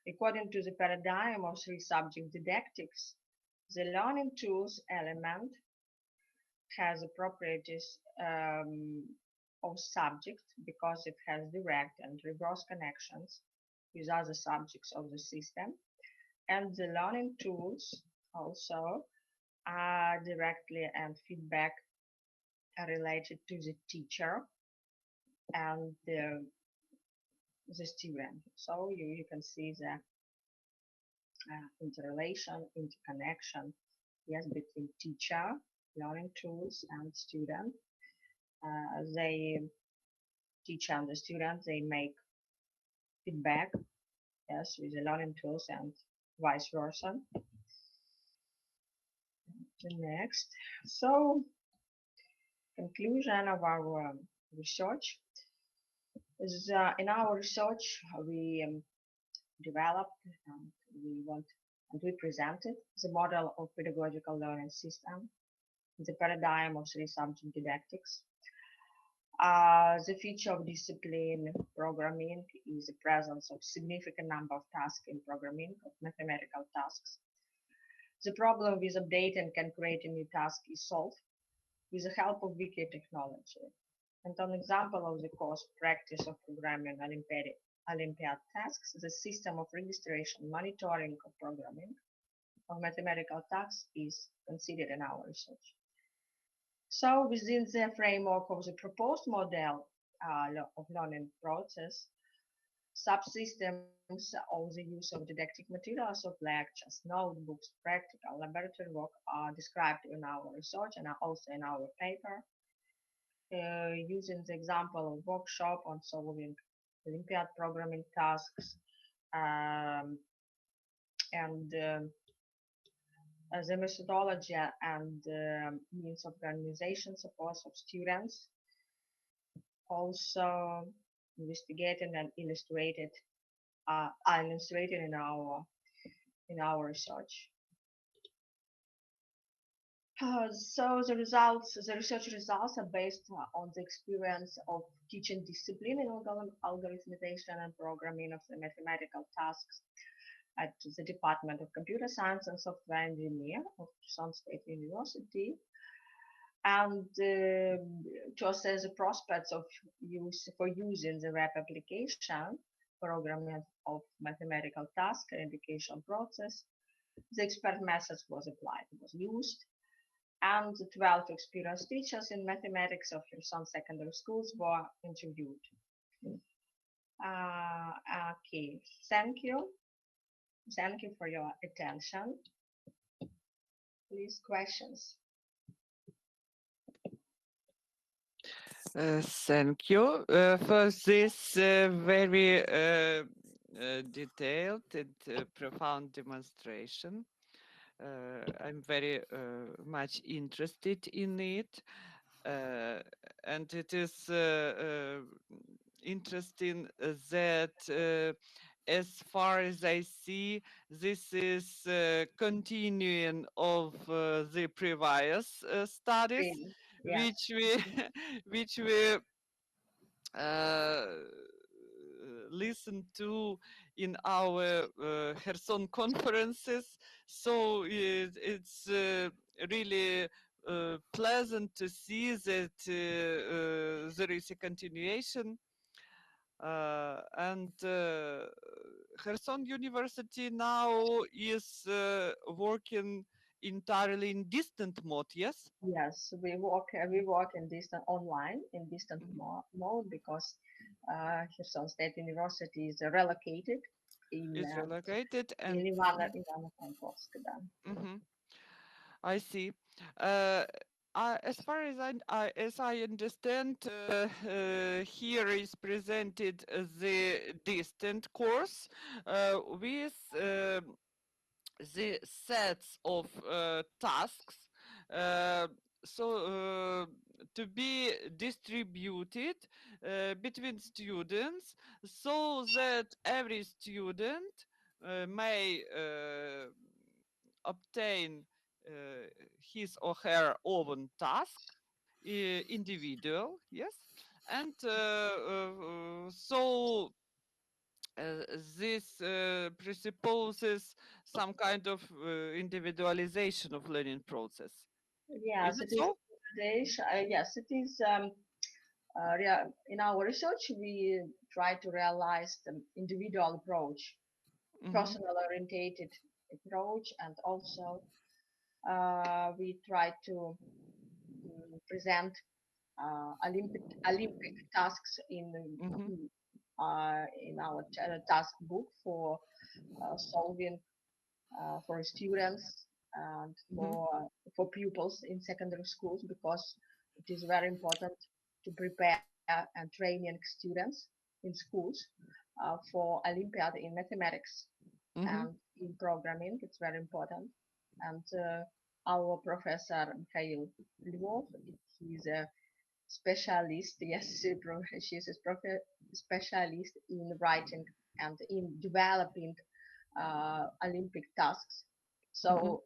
According to the paradigm of three-subject didactics, the learning tools element has the properties of subject because it has direct and reverse connections with other subjects of the system, and the learning tools also are directly and feedback are related to the teacher and the student. So you can see the interrelation, interconnection, yes, between teacher, learning tools, and student. Teacher and the student, they make feedback, yes, with the learning tools and vice versa. The next. So, conclusion of our research is in our research we developed and we presented the model of pedagogical learning system, the paradigm of three-subject didactics. The feature of discipline programming is the presence of significant number of tasks in programming, of mathematical tasks. The problem with updating and creating new task is solved with the help of wiki technology. And an example of the course practice of programming Olympiad tasks, the system of registration, monitoring of programming of mathematical tasks is considered in our research. So within the framework of the proposed model of learning process, subsystems of the use of didactic materials of lectures, notebooks, practical laboratory work are described in our research and are also in our paper. Using the example of workshop on solving Olympiad programming tasks and the methodology and means of organization support of students, also investigated and illustrated are illustrated in our research. So the research results are based on the experience of teaching discipline in algorithmization and programming of the mathematical tasks at the Department of Computer Science and Software Engineering of Tucson State University, and to assess the prospects of using the web application programming of mathematical task and education process. The expert methods was applied, was used, and the 12 experienced teachers in mathematics of Tucson secondary schools were interviewed. Okay, thank you. Thank you for your attention. Please, questions. Thank you for this very detailed and profound demonstration. I'm very much interested in it. And it is interesting that as far as I see, this is continuing of the previous studies, Really, which yes. we which we listen to in our Kherson conferences. So it's really pleasant to see that there is a continuation. And Kherson University now is working entirely in distant mode, yes? Yes, we work in distant online in distant Mhm. mode because Kherson State University is relocated in Is relocated and Ivano-Frankovsk. Да. mhm. I see. Uh, as far as I understand, here is presented the distant course with the sets of tasks. Uh, so to be distributed between students so that every student may obtain his or her own task, individual, yes, and so this presupposes some kind of individualization of learning process. Is Yes, it it is. so? Yes, it is. In our research, we try to realize the individual approach, Mm-hmm, personal orientated approach, and also we try to present Olympic tasks mm-hmm, in our task book for solving for students and mm-hmm, for pupils in secondary schools because it is very important to prepare and training students in schools for Olympiad in mathematics mm-hmm, and in programming. It's very important. And our professor Mikhail Lvov, he's a specialist. Yes, she's a specialist in writing and in developing Olympic tasks. mm-hmm. So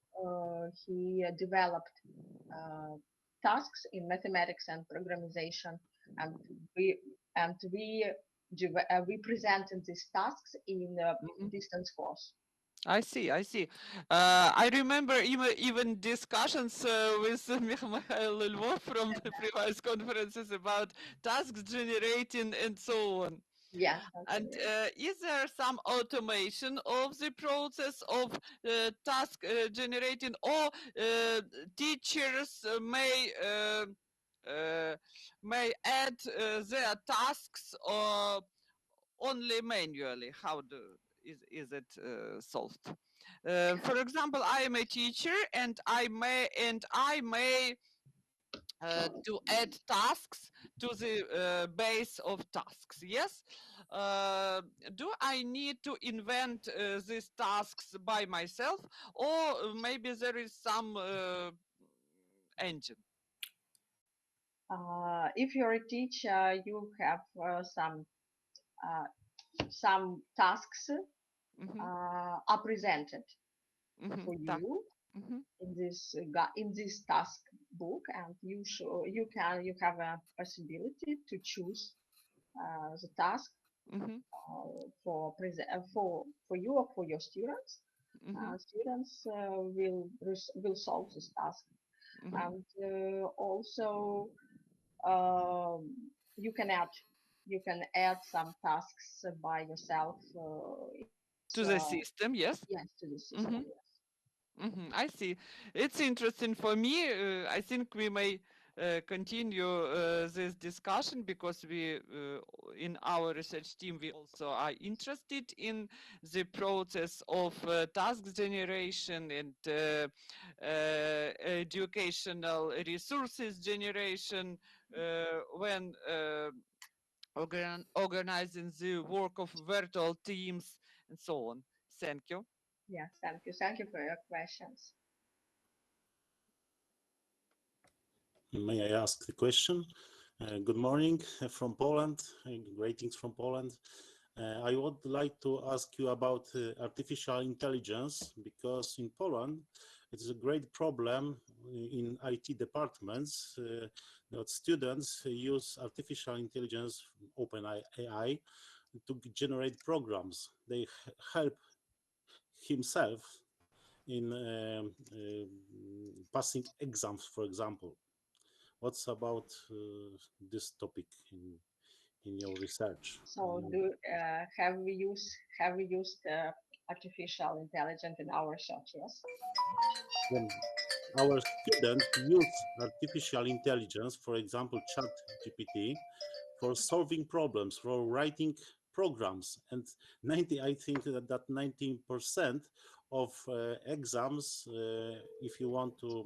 he developed uh, tasks in mathematics and programmation, and we we presented these tasks in Mm-hmm. distance course. I see, I see. I remember even discussions with Mikhail Lvov from previous conferences about tasks generating and so on. Yes, that's And is there some automation of the process of task generating, or teachers uh, may add their tasks or only manually? How is it solved? For example, I am a teacher, and I may to add tasks to the base of tasks. Yes. Do I need to invent these tasks by myself, or maybe there is some engine? if you're a teacher, you have uh, some tasks Mm-hmm, are presented mm-hmm, for you mm-hmm, in this task book, and you have a possibility to choose the task mm-hmm, for you or for your students. mm-hmm, Students will solve this task, mm-hmm. and also um, you can add some tasks by yourself. It's To the system, yes. yes, to the system. Mm-hmm. Yes. I see. It's interesting for me. I think we may continue this discussion because we, in our research team, we also are interested in the process of task generation and educational resources generation when organizing the work of virtual teams and so on. Thank you. Yeah, thank you. Thank you for your questions. May I ask the question? Good morning from Poland. Greetings from Poland. I would like to ask you about artificial intelligence because in Poland it is a great problem in IT departments that students use artificial intelligence, open AI, to generate programs. They help himself in passing exams, for example. What's about this topic in your research? So, have we used artificial intelligence in our research? Yes. When our students use artificial intelligence, for example, Chat GPT, for solving problems, for writing programs, and 90, I think that 19% of exams, if you want to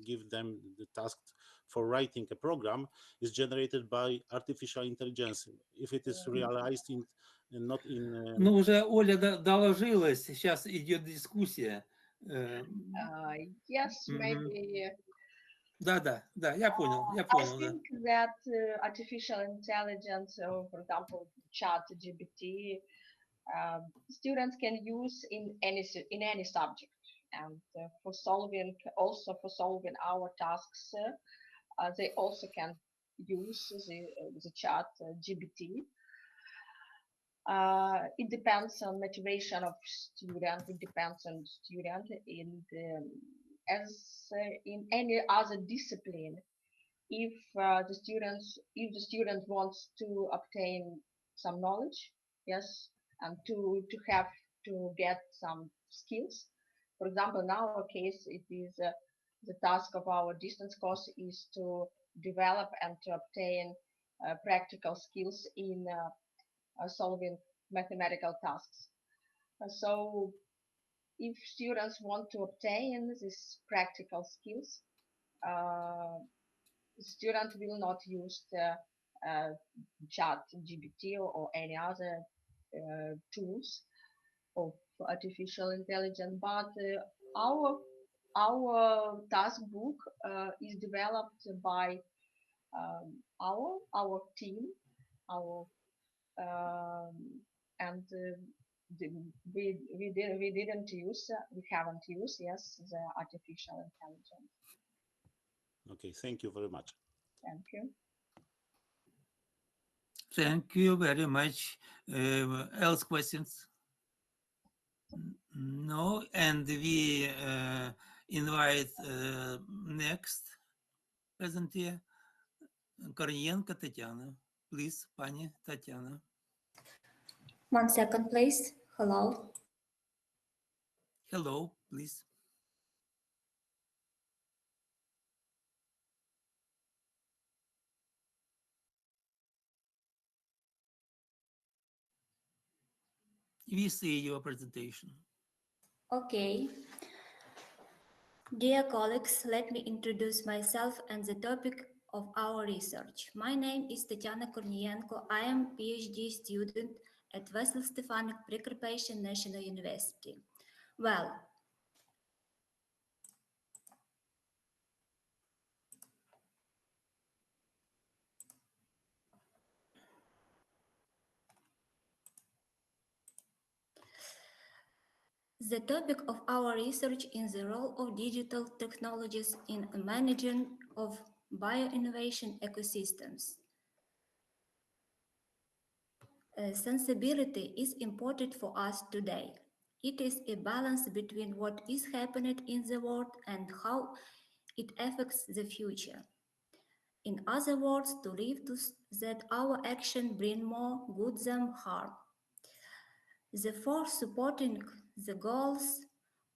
give them the task for writing a program, is generated by artificial intelligence. If it is realized in not in Ну, уже Оля доложилась, сейчас идет дискуссия. Yes, maybe. Да, я понял, I да. think that artificial intelligence, for example, Chat GPT, students can use in any subject, and for solving our tasks, they also can use the Chat GPT. It depends on motivation of student. It depends on student. As in any other discipline, if the student wants to obtain some knowledge, yes, and to have to get some skills. For example, in our case, it is the task of our distance course is to develop and to obtain practical skills in solving mathematical tasks. So if students want to obtain these practical skills, student will not use the chat GPT or any other tools of artificial intelligence, but our task book is developed by our team, our and we haven't used, yes, the artificial intelligence. Okay, thank you very much. Thank you. Thank you very much. Else questions? No, and we invite next presenter, Kornienko Tatiana. Please, Pani Tatiana. 1 second, please. Hello. Hello, please. We see your presentation. Okay. Dear colleagues, let me introduce myself and the topic of our research. My name is Tatiana Kornienko. I am a PhD student at Vasil Stefanik Precarpathian National University. Well, the topic of our research is the role of digital technologies in managing of bioinnovation ecosystems. Sensibility is important for us today. It is a balance between what is happening in the world and how it affects the future. In other words, to live to that our action bring more good than harm. Therefore, supporting the goals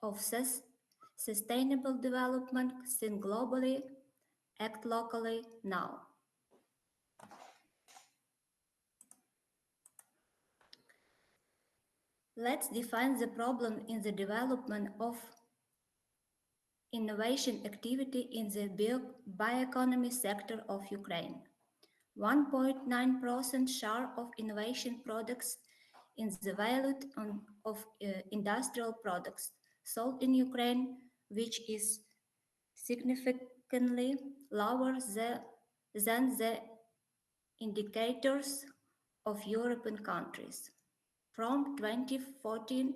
of sustainable development seen globally Act locally now. Let's define the problem in the development of innovation activity in the bioeconomy sector of Ukraine. 1.9% share of innovation products in the value of industrial products sold in Ukraine, which is significantly lower than the indicators of European countries. From 2014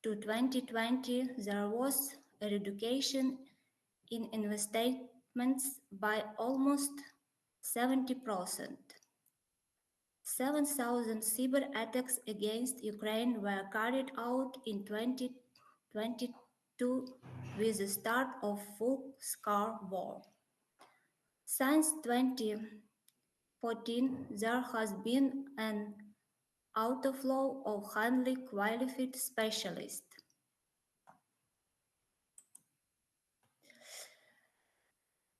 to 2020, there was a reduction in investments by almost 70%. 7,000 cyber attacks against Ukraine were carried out in 2022 with the start of full-scale war. Since 2014, there has been an outflow of highly qualified specialists.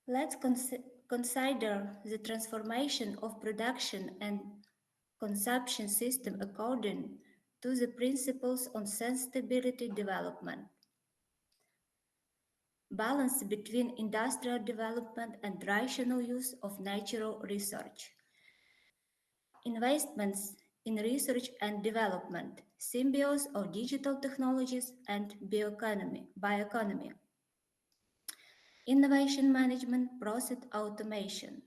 Let's consider the transformation of production and consumption system according to the principles on sustainability development. Balance between industrial development and rational use of natural research. Investments in research and development, symbiosis of digital technologies and bioeconomy. Innovation management, process automation,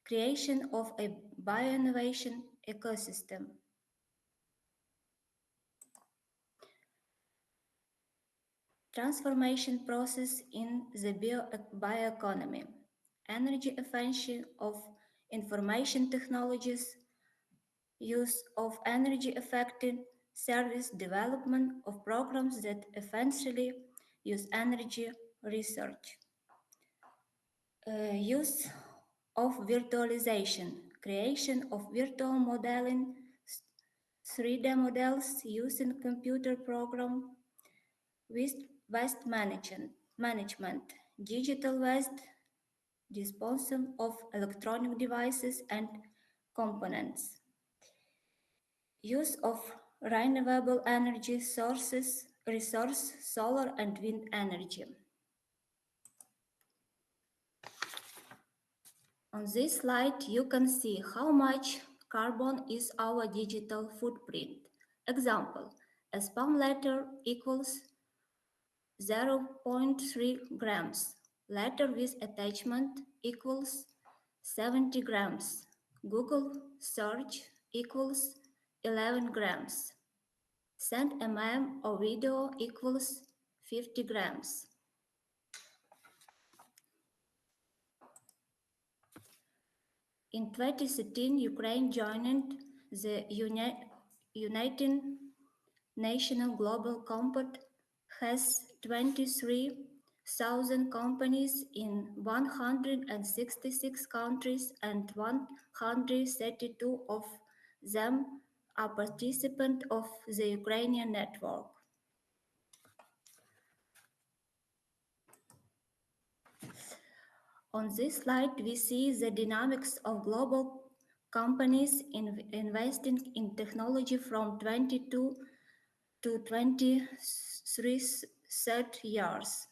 creation of a bioinnovation ecosystem. Transformation process in the bioeconomy, energy efficiency of information technologies, use of energy effective service development of programs that essentially use energy research. Use of virtualization, creation of virtual modeling, 3D models using computer program, waste management, digital waste, disposal of electronic devices and components, use of renewable energy sources, solar and wind energy. On this slide, you can see how much carbon is our digital footprint. Example, a spam letter equals 0.3 grams. Letter with attachment equals 70 grams. Google search equals 11 grams. Send a meme or video equals 50 grams. In 2013, Ukraine joined the United Nations Global Compact, has 23,000 companies in 166 countries, and 132 of them are participants of the Ukrainian network. On this slide, we see the dynamics of global companies investing in technology from 22 to 23 years.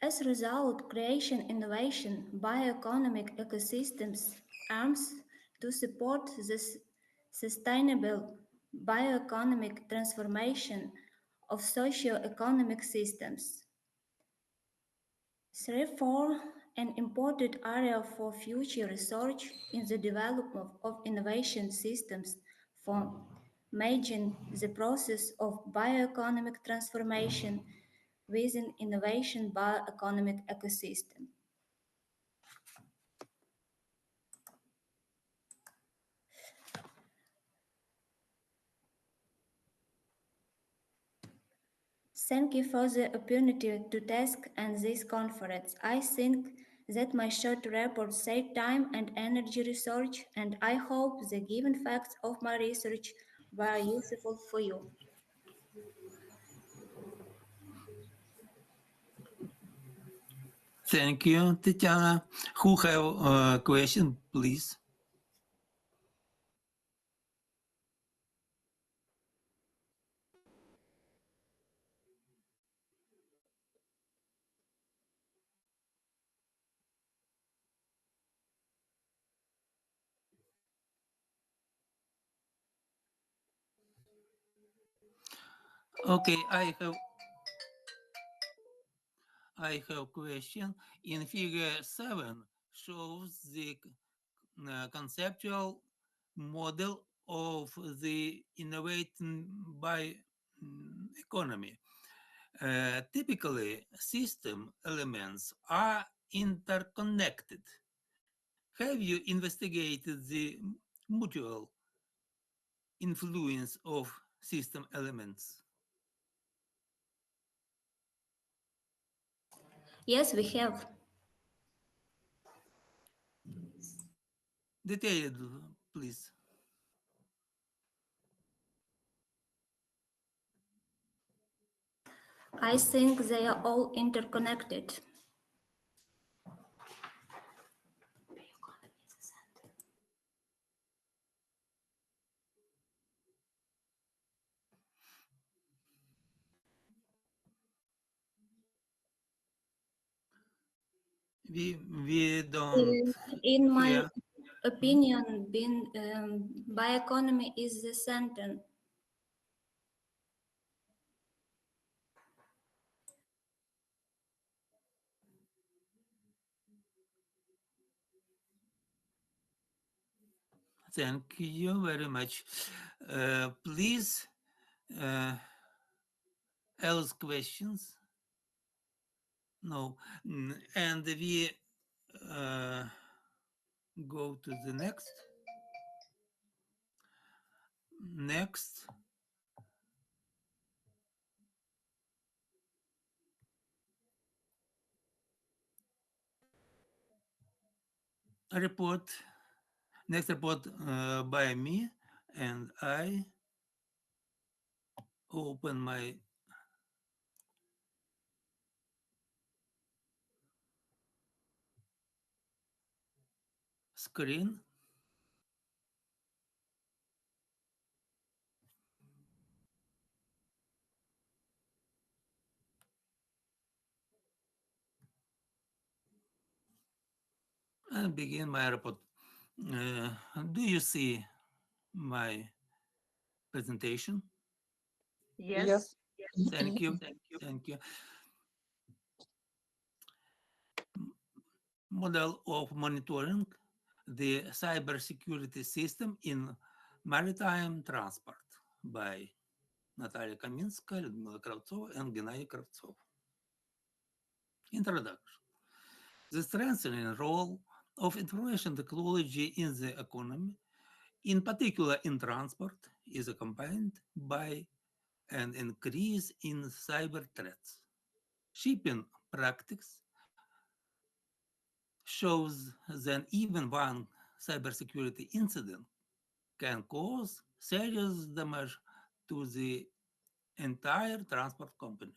As a result, creation, innovation, bioeconomic ecosystems aims to support this sustainable bioeconomic transformation of socio-economic systems. Therefore, an important area for future research in the development of innovation systems for managing the process of bioeconomic transformation within innovation bioeconomic ecosystem. Thank you for the opportunity to task and this conference. I think that my short report saved time and energy research, and I hope the given facts of my research very useful for you. Thank you, Tatiana. Who have a question, please? Okay, I have question. In figure 7 shows the conceptual model of the innovating by economy. Typically, system elements are interconnected. Have you investigated the mutual influence of system elements? Yes, we have. Detailed, please. I think they are all interconnected. We don't In my hear. opinion, being bioeconomy is the center. Thank you very much. Please ask questions. No. And we uh, go to the next report. Next report by me, and I open my screen. And begin my report. Do you see my presentation? Yes. Yes. Thank you. Thank you. Model of monitoring the cybersecurity system in maritime transport by Natalia Kaminska, Людмила Кравцова, and Gennady Kravtsov. Introduction. The strengthening role of information technology in the economy, in particular in transport, is accompanied by an increase in cyber threats. Shipping practice shows that even one cybersecurity incident can cause serious damage to the entire transport company.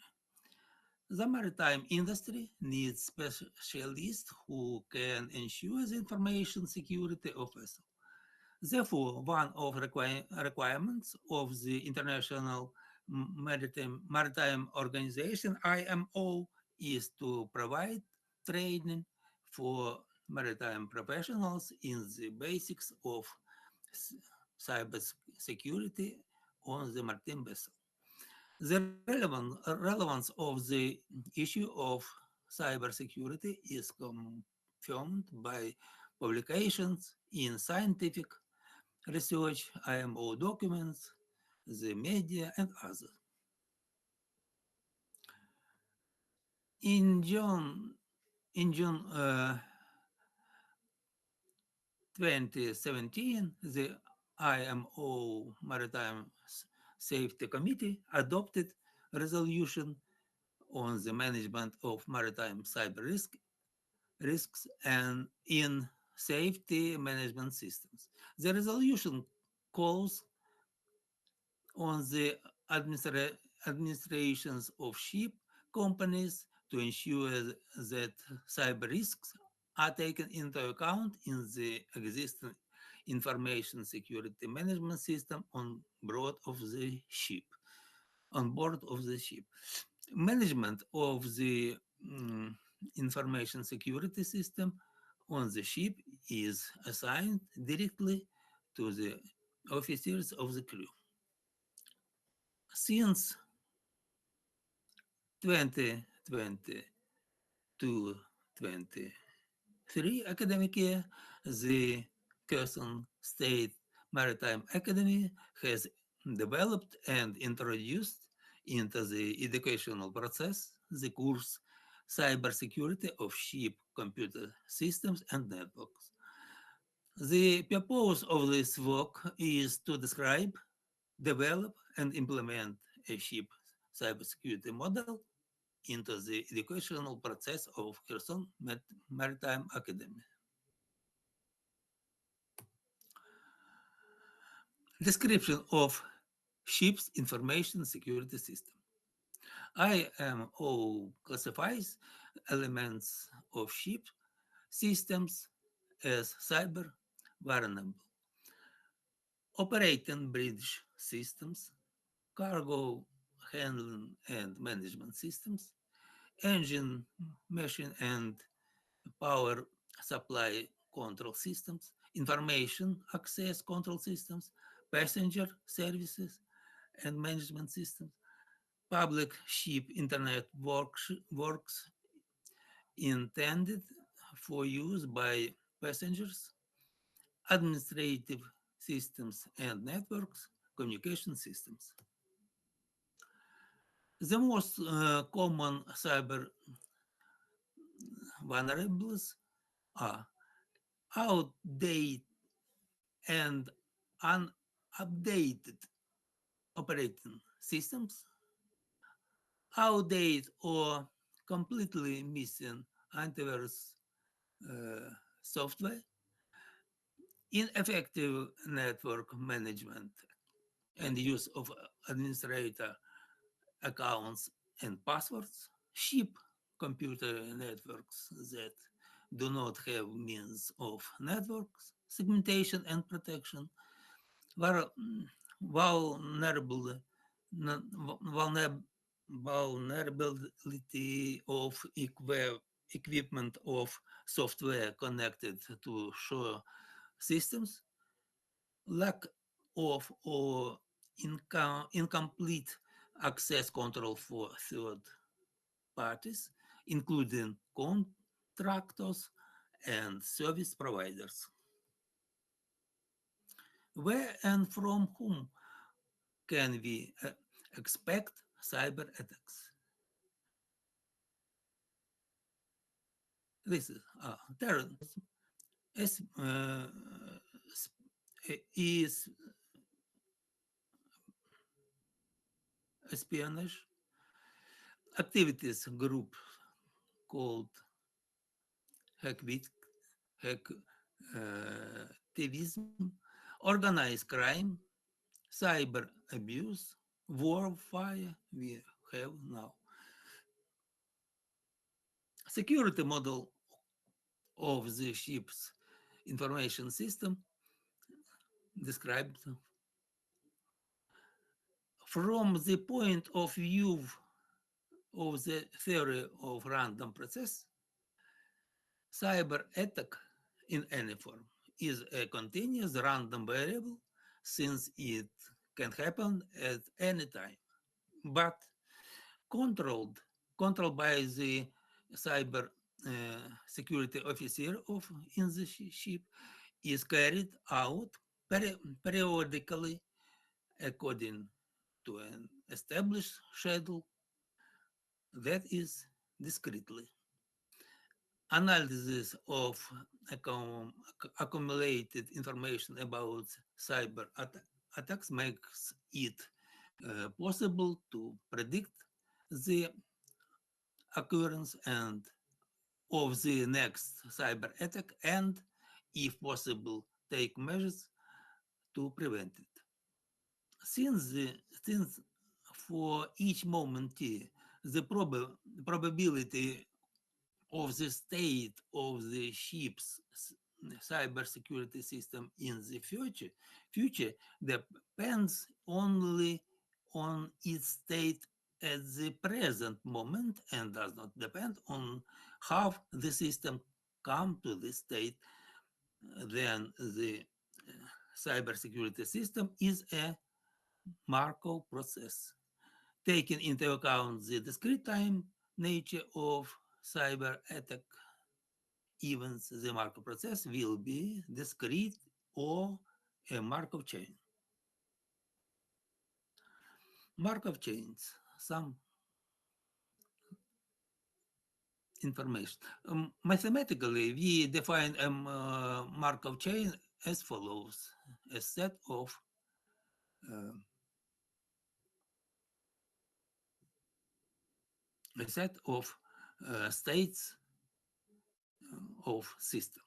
The maritime industry needs specialists who can ensure the information security of vessels. Therefore, one of requirements of the International Maritime Organization (IMO) is to provide training for maritime professionals in the basics of cyber security on the maritime vessel. The relevance of the issue of cybersecurity is confirmed by publications in scientific research, IMO documents, the media, and others. In June, in June 2017, the IMO Maritime Safety Committee adopted a resolution on the management of maritime cyber risks and in safety management systems. The resolution calls on the administrations of ship companies to ensure that cyber risks are taken into account in the existing information security management system on board of the ship. Management of the information security system on the ship is assigned directly to the officers of the crew. Since 2020 to 23 academic year, the Kherson State Maritime Academy has developed and introduced into the educational process the course Cybersecurity of Ship Computer Systems and Networks. The purpose of this work is to describe, develop, and implement a ship cybersecurity model into the educational process of Kherson Maritime Academy. Description of ship's information security system. IMO classifies elements of ship systems as cyber vulnerable. Operating bridge systems, cargo handling and management systems, engine, machine, and power supply control systems, information access control systems, passenger services and management systems, public ship internet works intended for use by passengers, administrative systems and networks, communication systems. The most common cyber vulnerabilities are outdated and unupdated operating systems, outdated or completely missing antivirus uh, software, ineffective network management and use of administrator accounts and passwords, ship computer networks that do not have means of networks, segmentation and protection, vulnerable, vulnerability of equipment of software connected to shore systems, lack of or incomplete access control for third parties, including contractors and service providers. Where and from whom can we expect cyber attacks? This is terrorism, es- uh, is espionage, activities group called hacktivism, organized crime, cyber abuse, warfare we have now. Security model of the ship's information system described from the point of view of the theory of random process, cyber attack in any form is a continuous random variable since it can happen at any time, but controlled controlled by the cyber security officer of in the ship is carried out periodically according to an established schedule that is discretely. Analysis of accumulated information about cyber attacks makes it possible to predict the occurrence and of the next cyber attack and, if possible, take measures to prevent it. since for each moment t, the probability of the state of the ship's cybersecurity system in the future depends only on its state at the present moment and does not depend on how the system come to this state. Then the cybersecurity system is a Markov process. Taking into account the discrete time nature of cyber attack events, the Markov process will be discrete or a Markov chain. Markov chains, some information. Mathematically, we define a Markov chain as follows: a set of uh, states of system.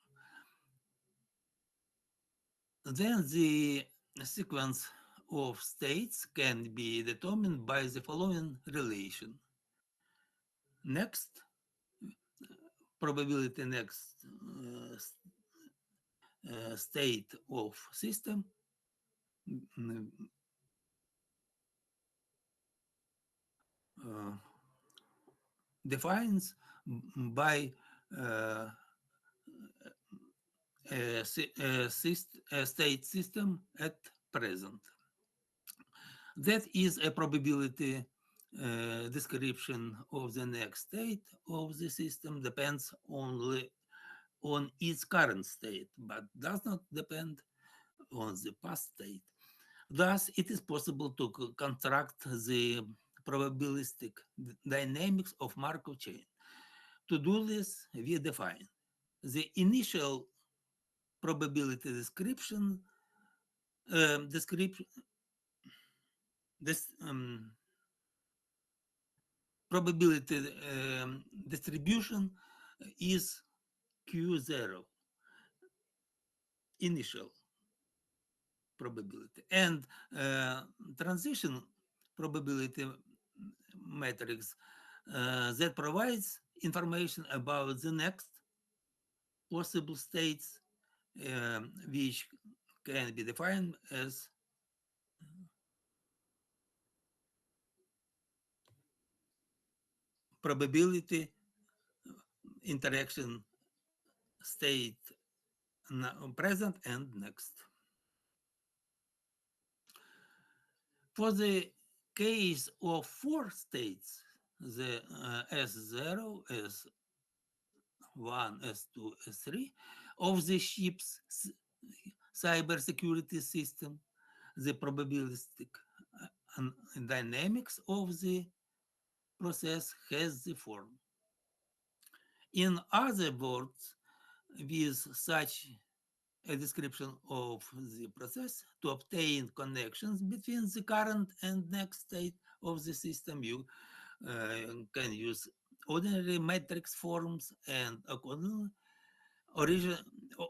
Then the sequence of states can be determined by the following relation. Next, probability next state of system uh, defines by uh, a state system at present. That is a probability description of the next state of the system depends only on its current state, but does not depend on the past state. Thus, it is possible to construct the probabilistic dynamics of Markov chain. To do this, we define the initial probability description this probability distribution is Q0, initial probability, and transition probability matrix that provides information about the next possible states, which can be defined as probability interaction state present and next. For the case of four states, the S0, S1, S2, S3 of the ship's cybersecurity system, the probabilistic dynamics of the process has the form. In other words, with such a description of the process, to obtain connections between the current and next state of the system, you can use ordinary matrix forms and accordingly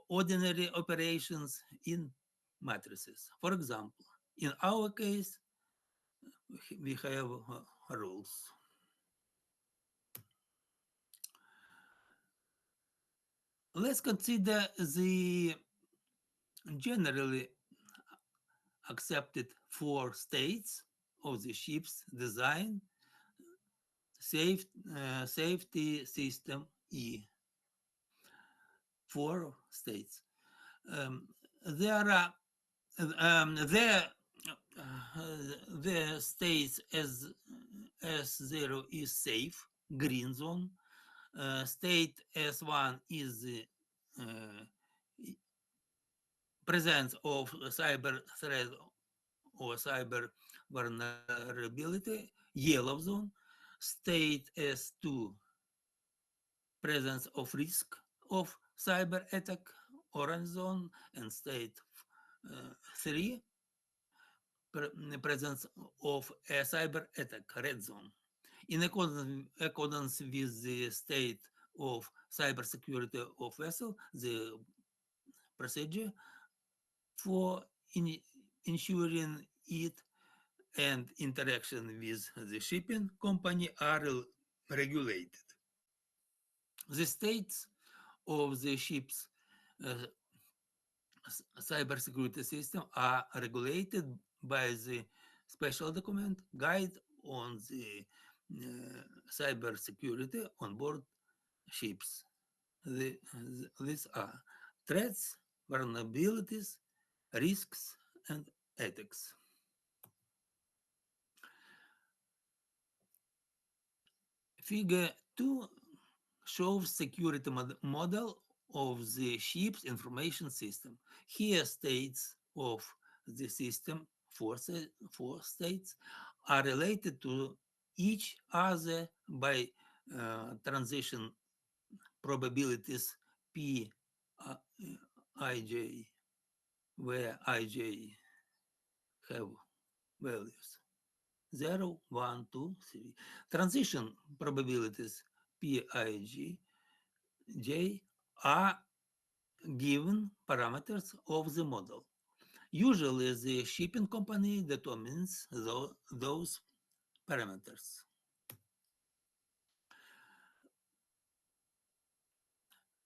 ordinary operations in matrices. For example, in our case, we have rules. Let's consider the generally accepted four states of the ship's design safety system E. Four states. There are the states as S0 is safe, green zone. State S1 is the presence of cyber threat or cyber vulnerability, yellow zone. State S2, presence of risk of cyber attack, orange zone, and state 3, presence of a cyber attack, red zone. In accordance with the state of cybersecurity of vessel, the procedure for ensuring it and interaction with the shipping company are regulated. The states of the ship's uh, cybersecurity system are regulated by the special document guide on the cybersecurity on board ships. These are threats, vulnerabilities, risks, and ethics. Figure 2 shows security model of the ship's information system. Here states of the system, four states, are related to each other by transition probabilities P ij, where ij have values 0, 1, 2, 3. Transition probabilities Pij J are given parameters of the model. Usually, the shipping company determines those parameters.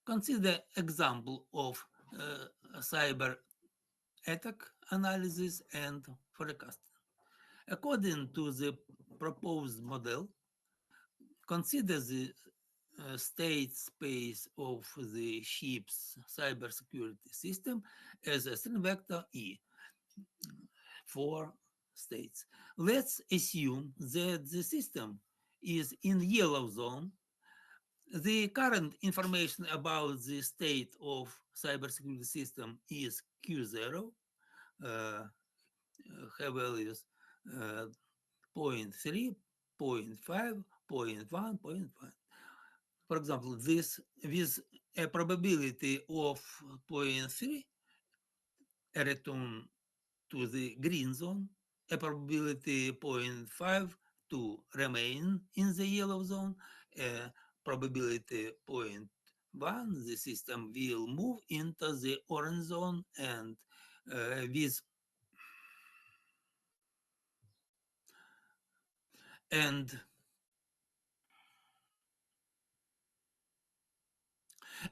Consider example of cyber attack analysis and forecasting. According to the proposed model, consider the state space of the ship's cybersecurity system as a string vector E, 4 states. Let's assume that the system is in yellow zone. The current information about the state of cybersecurity system is Q0, uh, have values uh, 0.3, 0.5, 0.1, 0.1. For example, this with a probability of 0.3, a return to the green zone, a probability 0.5 to remain in the yellow zone, a probability 0.1, the system will move into the orange zone, and with and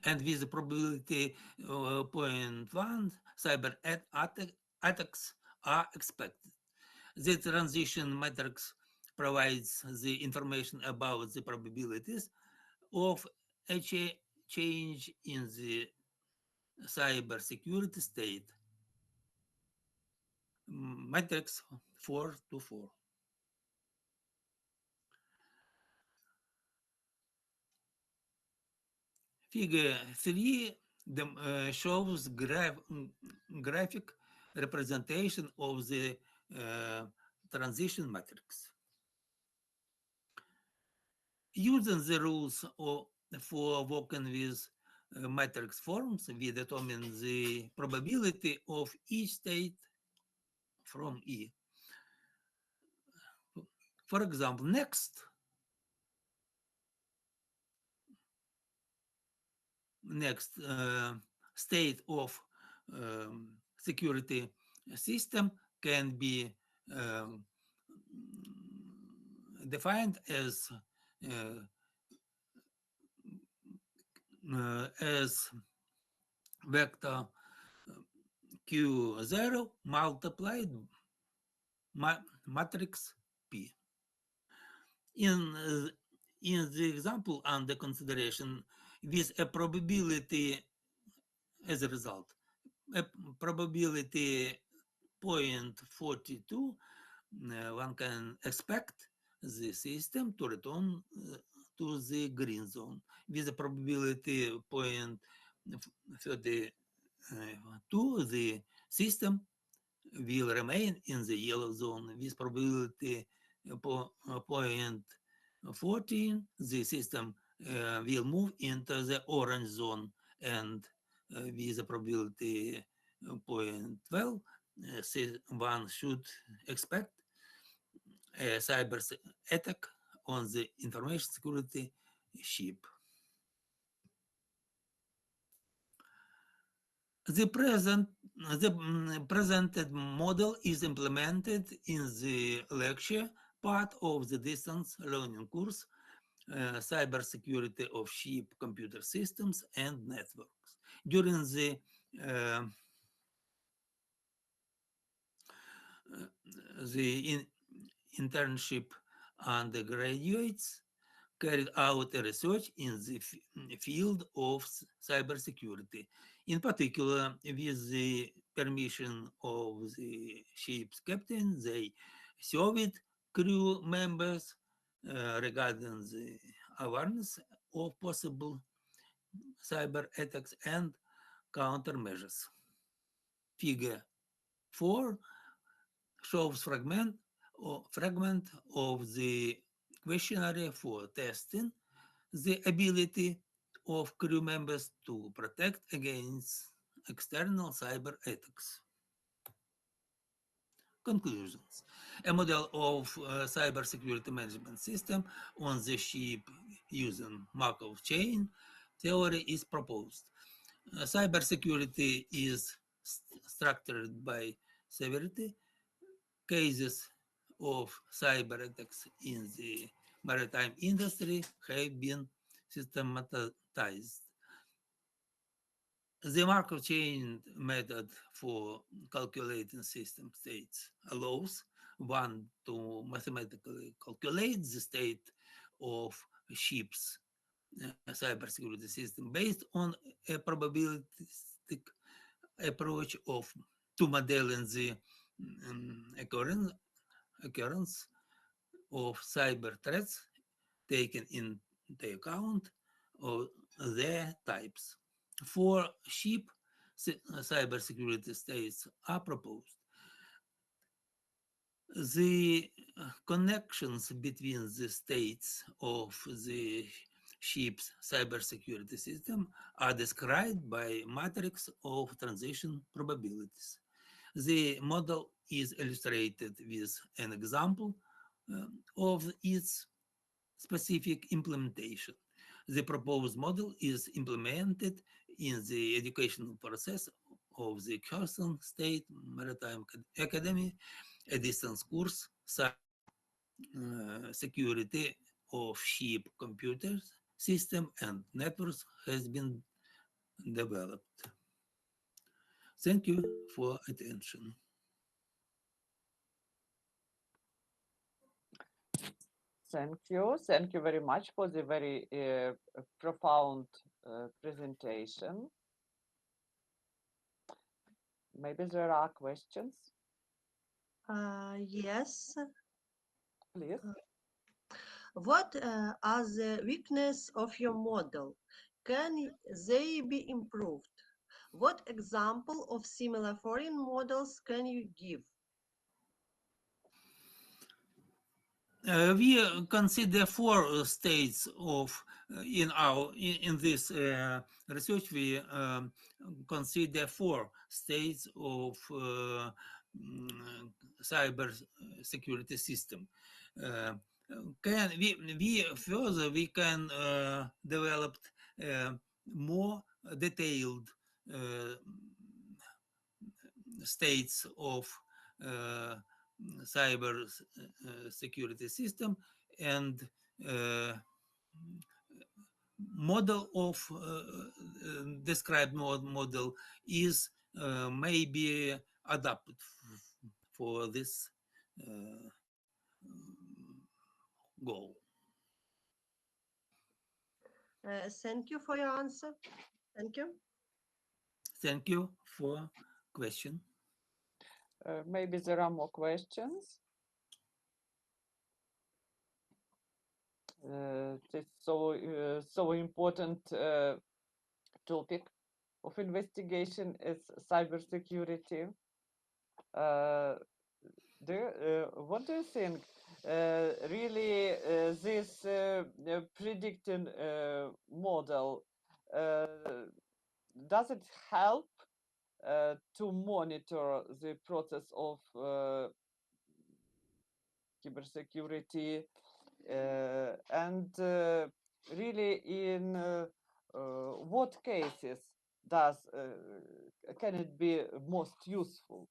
and with the probability zero point 0.1, cyber attacks are expected. The transition matrix provides the information about the probabilities of a change in the cyber security state. Matrix 4 to 4. Figure 3 shows graphic representation of the uh, transition matrix. Using the rules for working with matrix forms, we determine the probability of each state from E. For example, next state of security system can be um, defined as vector Q0 multiplied matrix P. In the example under consideration, with a probability as a result, a probability 0.42, one can expect the system to return to the green zone. With a probability 0.32, the system will remain in the yellow zone. With probability 0.14, the system will move into the orange zone, and with a probability 0.12, one should expect a cyber attack on the information security ship. The present The presented model is implemented in the lecture part of the distance learning course, Cybersecurity of Ship Computer Systems and Networks. During uh, the internship undergraduates carried out a research in the field of cybersecurity. In particular, with the permission of the ship's captain, they surveyed crew members regarding the awareness of possible cyber attacks and countermeasures. Figure 4 shows fragment of the questionnaire for testing the ability of crew members to protect against external cyber attacks. Conclusions. A model of cybersecurity management system on the ship using Markov chain theory is proposed. Cybersecurity is structured by severity. Cases of cyber attacks in the maritime industry have been systematized. The Markov chain method for calculating system states allows one to mathematically calculate the state of ship's cybersecurity system based on a probabilistic approach of to modeling the occurrence of cyber threats taken into account of their types. For ship cybersecurity states are proposed. The connections between the states of the ship's cybersecurity system are described by matrix of transition probabilities. The model is illustrated with an example of its specific implementation. The proposed model is implemented in the educational process of the Kherson State Maritime Academy, a distance course, security of ship computers, system and networks has been developed. Thank you for attention. Thank you. Thank you very much for the very profound presentation. Maybe there are questions, Yes. please. What are the weaknesses of your model? Can they be improved? What example of similar foreign models can you give? We consider four states of in this research. We consider four states of cyber security system. Uh, can we further we can develop more detailed uh, states of uh, cyber security system and uh, model of described model is maybe adapted for this uh, goal. Thank you for your answer. Thank you. Thank you for question. Maybe there are more questions. It's so important topic of investigation is cybersecurity. Uh, what do you think? Really, this predicting model does it help to monitor the process of cybersecurity and really in what cases does can it be most useful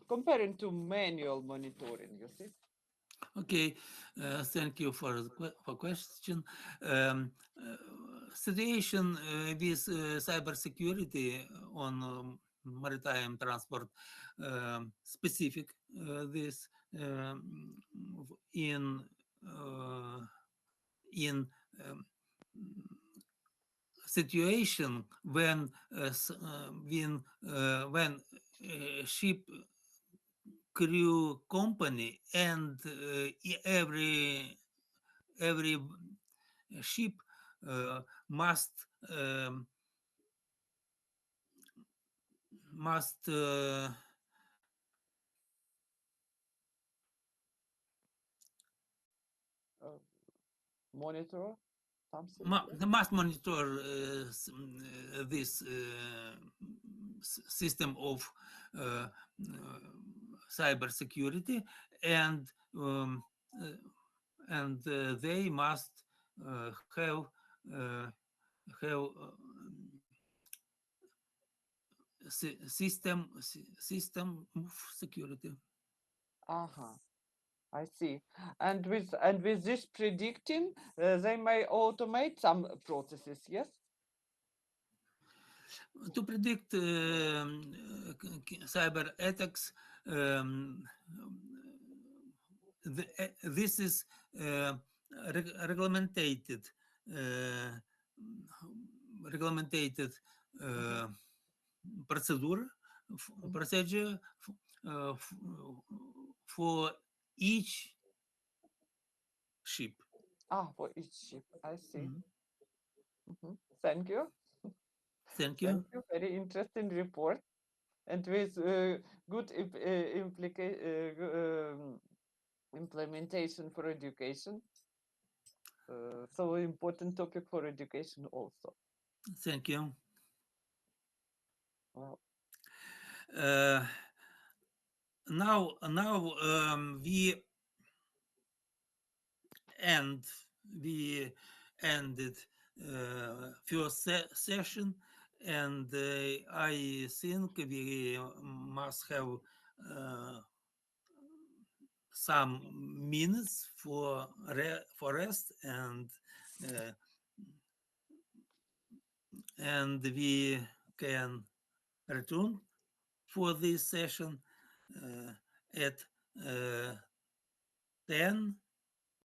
comparing to manual monitoring? You see. Okay, thank you for for question. Situation with cybersecurity on maritime transport specific this in uh, in um, situation when ship crew company and every ship must must Uh, Monitor something. Yes. must monitor this system of uh, cyber security and um, uh, they must have have system of security. Uh-huh. I see. And with this predicting, they may automate some processes. Yes. To predict cyber attacks, this is regulated uh, regulated Mhm. uh, procedure Mhm. procedure uh, for each ship. Ah, for each ship. I see. Mhm. Mhm. Thank you. Thank you. Thank you. Very interesting report, and with good implementation for education. So important topic for education also. Thank you. Well, Uh, now end we ended first session, and I think we must have uh, some minutes for rest, uh, and we can return for this session at uh, 10